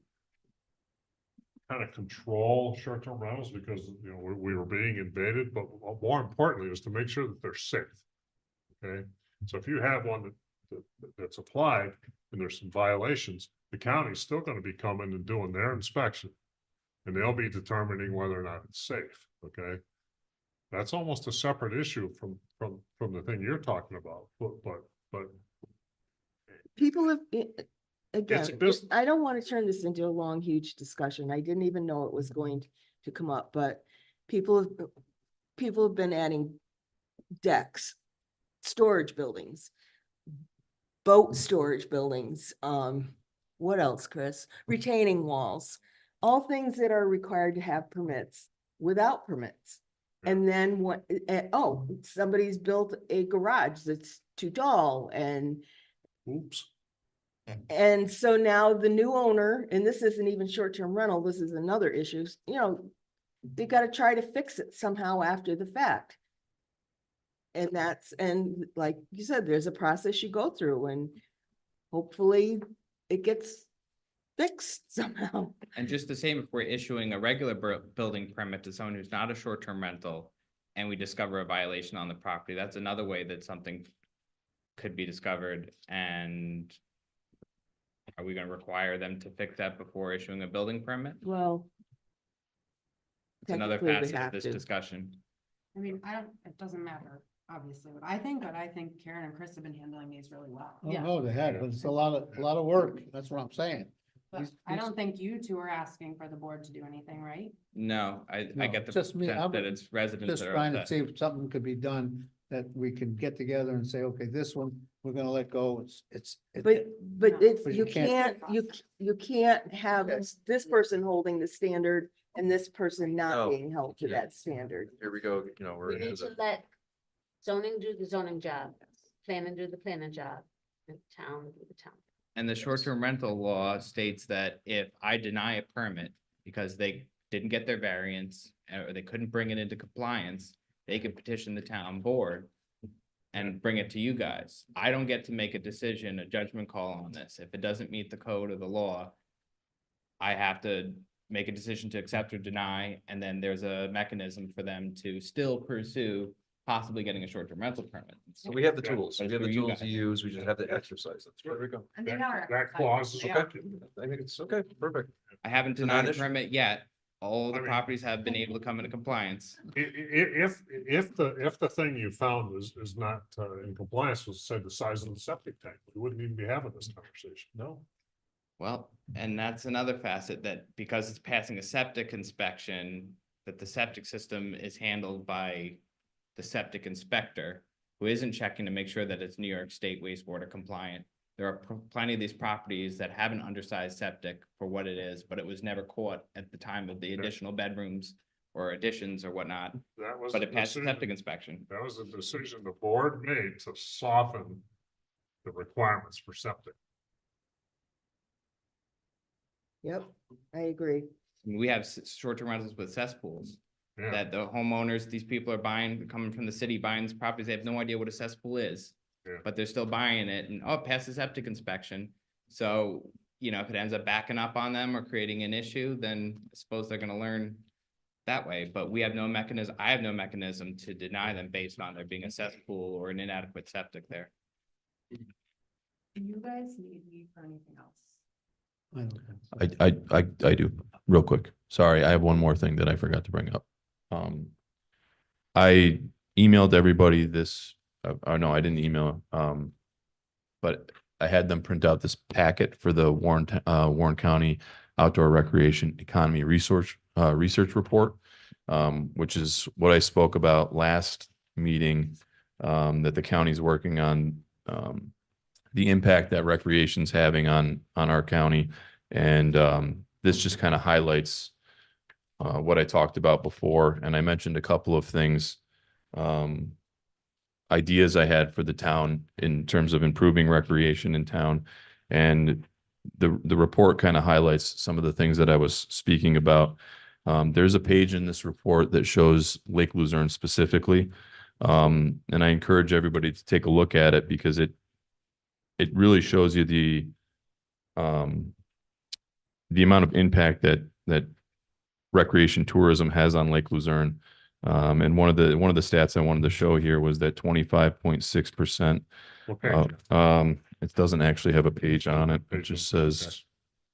kind of control short-term rentals because, you know, we were being invaded, but more importantly was to make sure that they're safe. Okay, so if you have one that's applied and there's some violations, the county's still gonna be coming and doing their inspection. and they'll be determining whether or not it's safe, okay? That's almost a separate issue from the thing you're talking about, but People have, again, It's a business. I don't want to turn this into a long, huge discussion. I didn't even know it was going to come up, but people have been adding decks, storage buildings, boat storage buildings, what else, Chris? Retaining walls, all things that are required to have permits without permits. And then what, oh, somebody's built a garage that's too tall and oops. and so now the new owner, and this isn't even short-term rental, this is another issue, you know, they gotta try to fix it somehow after the fact. And and like you said, there's a process you go through and hopefully it gets fixed somehow. And just the same, if we're issuing a regular building permit to someone who's not a short-term rental and we discover a violation on the property, that's another way that something could be discovered. And are we gonna require them to fix that before issuing a building permit? Well. It's another technically we facet of have this to. discussion. I mean, it doesn't matter, obviously, what I think, but I think Karen and Chris have been handling these really well. Oh, Yeah. no, they have, but it's a lot of work. That's what I'm saying. But These- I these- don't think you two are asking for the board to do anything, right? No, I No, get the just me. sense I'm that it's residents Just that are trying to upset. see if something could be done that we can get together and say, okay, this one, we're gonna let go. But No, it's, but you you can't- can't, you can't have Okay. this person holding the standard and this person not Oh, being held to yeah. that standard. Here we go, you know, we're We into need to the, let zoning do the zoning job, planning do the planning job, and town do the town. And the short-term rental law states that if I deny a permit because they didn't get their variance or they couldn't bring it into compliance, they could petition the town board and bring it to you guys. I don't get to make a decision, a judgment call on this. If it doesn't meet the code or the law, I have to make a decision to accept or deny, and then there's a mechanism for them to still pursue possibly getting a short-term rental permit. so we have the tools, But we have it's the for you tools to guys. use, we just have to exercise it. There we go. And they That- are. that clause is They okay. are. I think it's okay, perfect. I haven't It's a denied a non-issue. permit yet. All I the mean- properties have been able to come into compliance. If the thing you found is not in compliance with, say, the size of the septic tank, we wouldn't even be having this conversation. No, Well, and that's another facet that because it's passing a septic inspection, that the septic system is handled by the septic inspector, who isn't checking to make sure that it's New York State wastewater compliant. There are plenty of these properties that have an undersized septic for what it is, but it was never caught at the time of the additional bedrooms or additions or whatnot, That was. but the it passed the decision- septic inspection. That was a decision the board made to soften the requirements for septic. Yep, I agree. I mean, we have short-term rentals with cesspools. Yeah, That the homeowners, these people are buying, coming from the city, buying these properties, they have no idea what a cesspool is. Yeah. But they're still buying it and, oh, it passed the septic inspection. So, you know, if it ends up backing up on them or creating an issue, then I suppose they're gonna learn that way, but we have no mechanism, I have no mechanism to deny them based on there being a cesspool or an inadequate septic there. Do you guys need me for anything else? I don't think so. I do, real quick. Sorry, I have one more thing that I forgot to bring up. I emailed everybody this, no, I didn't email, but I had them print out this packet for the Warren County Outdoor Recreation Economy Research Report, which is what I spoke about last meeting, that the county's working on, the impact that recreation's having on our county. And this just kind of highlights what I talked about before. And I mentioned a couple of things, ideas I had for the town in terms of improving recreation in town. And the report kind of highlights some of the things that I was speaking about. There's a page in this report that shows Lake Luzerne specifically. And I encourage everybody to take a look at it because it really shows you the amount of impact that recreation tourism has on Lake Luzerne. And one of the stats I wanted to show here was that 25.6%. What page? It doesn't actually have a page on it. It Page just number, says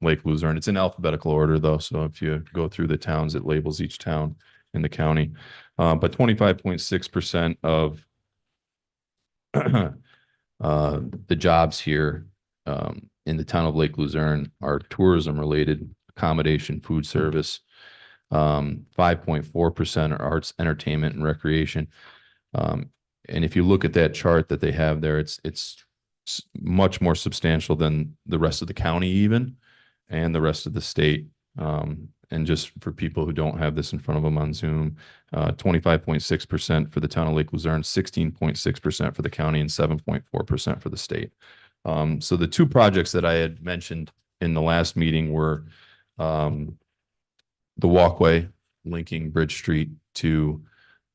Lake Luzerne. It's in alphabetical order though, so if you go through the towns, it labels each town in the county. But 25.6% of the jobs here in the town of Lake Luzerne are tourism related, accommodation, food service. 5.4% are arts, entertainment, and recreation. And if you look at that chart that they have there, it's much more substantial than the rest of the county even, and the rest of the state. And just for people who don't have this in front of them on Zoom, 25.6% for the town of Lake Luzerne, 16.6% for the county, and 7.4% for the state. So the two projects that I had mentioned in the last meeting were the walkway linking Bridge Street to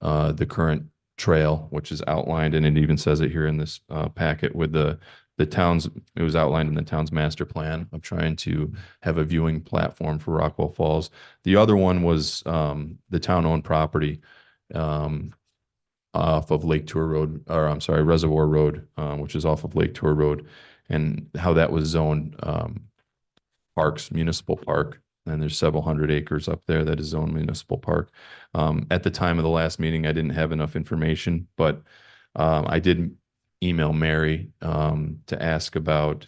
the current trail, which is outlined, and it even says it here in this packet with the town's, it was outlined in the town's master plan of trying to have a viewing platform for Rockwell Falls. The other one was the town-owned property off of Lake Tour Road, or I'm sorry, Reservoir Road, which is off of Lake Tour Road, and how that was zoned parks, municipal park. And there's several hundred acres up there that is zoned municipal park. At the time of the last meeting, I didn't have enough information, but I did email Mary to ask about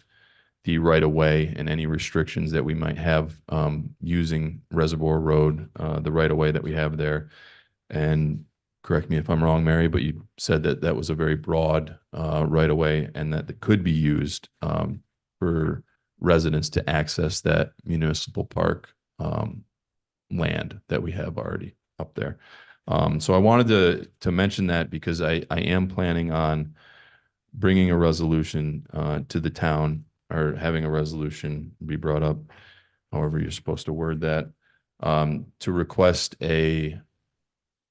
the right of way and any restrictions that we might have using Reservoir Road, the right of way that we have there. And correct me if I'm wrong, Mary, but you said that that was a very broad right of way and that it could be used for residents to access that municipal park land that we have already up there. So I wanted to mention that because I am planning on bringing a resolution to the town, or having a resolution be brought up, however you're supposed to word that, to request a,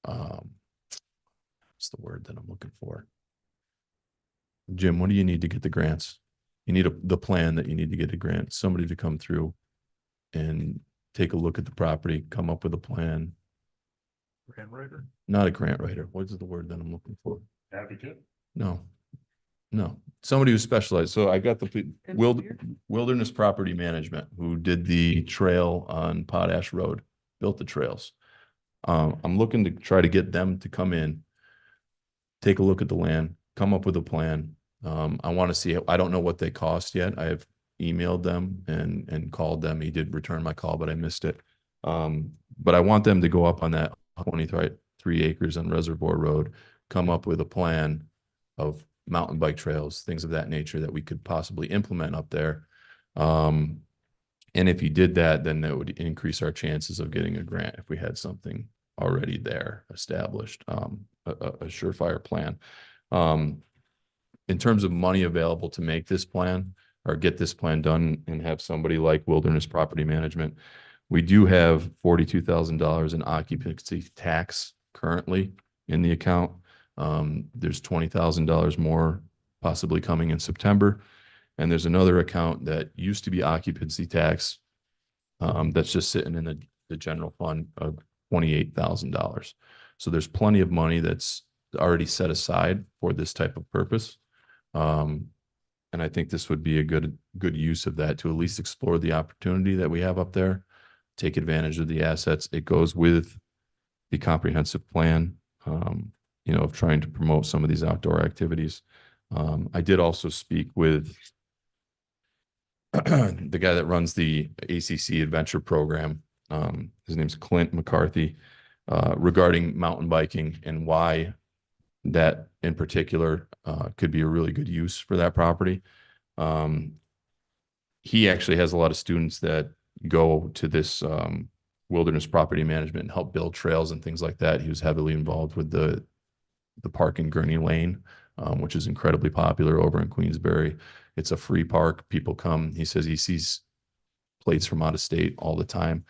what's the word that I'm looking for? Jim, what do you need to get the grants? You need the plan that you need to get a grant, somebody to come through and take a look at the property, come up with a plan. Grant writer, Not a grant writer. What is the word that I'm looking for? advocate. No, somebody who specialized. So I got the Wilderness Property Management who did the trail on Potash Road, built the trails. I'm looking to try to get them to come in, take a look at the land, come up with a plan. I want to see, I don't know what they cost yet. I have emailed them and called them. He did return my call, but I missed it. But I want them to go up on that 23 acres on Reservoir Road, come up with a plan of mountain bike trails, things of that nature that we could possibly implement up there. And if he did that, then that would increase our chances of getting a grant if we had something already there established, a surefire plan. In terms of money available to make this plan or get this plan done and have somebody like Wilderness Property Management, we do have $42,000 in occupancy tax currently in the account. There's $20,000 more possibly coming in September. And there's another account that used to be occupancy tax that's just sitting in the general fund of $28,000. So there's plenty of money that's already set aside for this type of purpose. And I think this would be a good use of that to at least explore the opportunity that we have up there, take advantage of the assets. It goes with the comprehensive plan, of trying to promote some of these outdoor activities. I did also speak with the guy that runs the ACC Adventure Program. His name's Clint McCarthy, regarding mountain biking and why that in particular could be a really good use for that property. He actually has a lot of students that go to this Wilderness Property Management and help build trails and things like that. He was heavily involved with the park in Gurney Lane, which is incredibly popular over in Queensbury. It's a free park. People come. He says he sees plates from out of state all the time.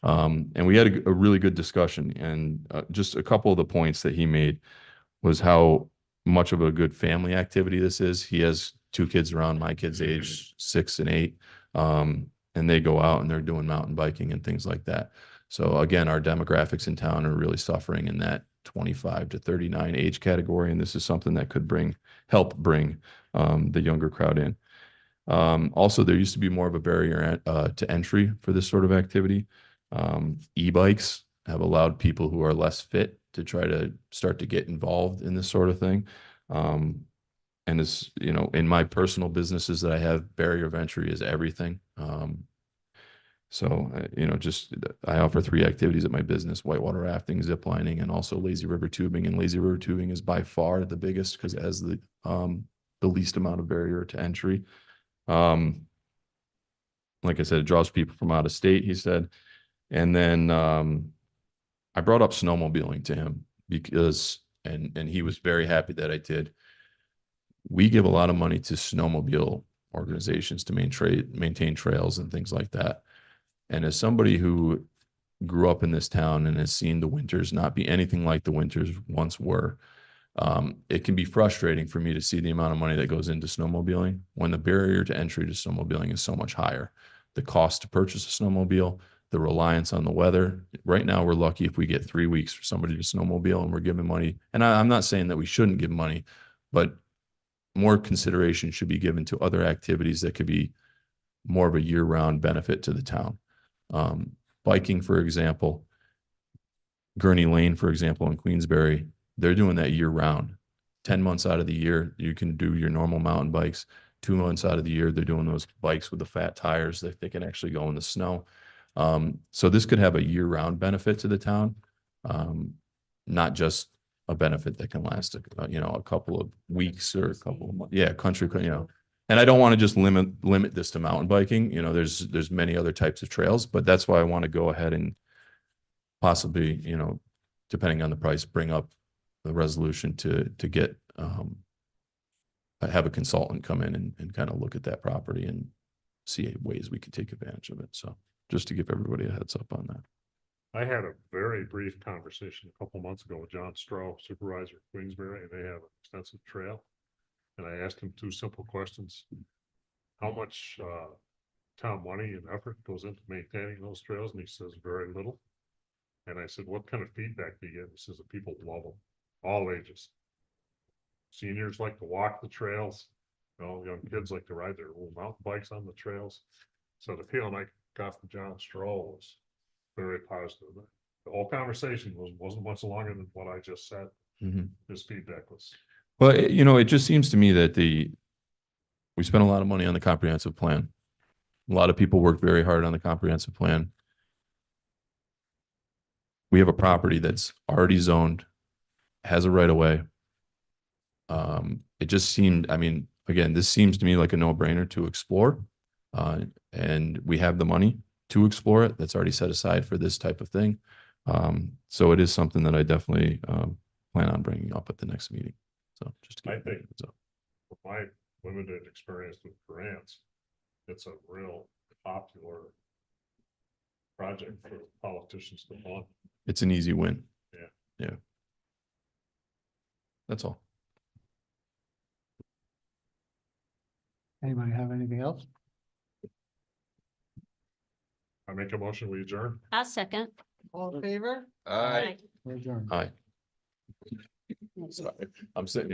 And we had a really good discussion. And just a couple of the points that he made was how much of a good family activity this is. He has two kids around my kids' age, 6 and 8. And they go out and they're doing mountain biking and things like that. So again, our demographics in town are really suffering in that 25 to 39 age category. And this is something that could help bring the younger crowd in. Also, there used to be more of a barrier to entry for this sort of activity. E-bikes have allowed people who are less fit to try to start to get involved in this sort of thing. And as you know, in my personal businesses that I have, barrier of entry is everything. Just I offer 3 activities at my business: whitewater rafting, zip lining, and also lazy river tubing. And lazy river tubing is by far the biggest because it has the least amount of barrier to entry. Like I said, it draws people from out of state, he said. And then I brought up snowmobiling to him because, and he was very happy that I did. We give a lot of money to snowmobile organizations to maintain trails and things like that. And as somebody who grew up in this town and has seen the winters not be anything like the winters once were, it can be frustrating for me to see the amount of money that goes into snowmobiling when the barrier to entry to snowmobiling is so much higher. The cost to purchase a snowmobile, the reliance on the weather. Right now, we're lucky if we get 3 weeks for somebody to snowmobile and we're giving money. And I'm not saying that we shouldn't give money, but more consideration should be given to other activities that could be more of a year-round benefit to the town. Biking, for example, Gurney Lane, for example, in Queensbury, they're doing that year-round. 10 months out of the year, you can do your normal mountain bikes. 2 months out of the year, they're doing those bikes with the fat tires that they can actually go in the snow. So this could have a year-round benefit to the town, not just a benefit that can last, a couple of weeks or a couple of months. Yeah, country, and I don't want to just limit this to mountain biking. There's many other types of trails, but that's why I want to go ahead and possibly, depending on the price, bring up the resolution to get, have a consultant come in and kind of look at that property and see ways we could take advantage of it. So just to give everybody a heads up on that. I had a very brief conversation a couple months ago with John Stroh, supervisor of Queensbury, and they have an extensive trail. And I asked him 2 simple questions. How much town money and effort goes into maintaining those trails? And he says very little. And I said, what kind of feedback do you get? He says that people love them, all ages. Seniors like to walk the trails. Young kids like to ride their little mountain bikes on the trails. So the feeling I got from John Stroh was very positive. The whole conversation wasn't much longer than what I just said. Mm-hmm. His feedback was. Well, it just seems to me that we spent a lot of money on the comprehensive plan. A lot of people worked very hard on the comprehensive plan. We have a property that's already zoned, has a right of way. It just seemed, again, this seems to me like a no-brainer to explore. And we have the money to explore it. That's already set aside for this type of thing. So it is something that I definitely plan on bringing up at the next meeting. So just to give I you a think heads up. with my limited experience with grants, it's a real popular project for politicians to fund. It's an easy win. Yeah. That's all. Anybody have anything else? I make a motion, we adjourn. I'll second. All in favor? Aye. We're adjourned. Hi. Sorry, I'm sitting here.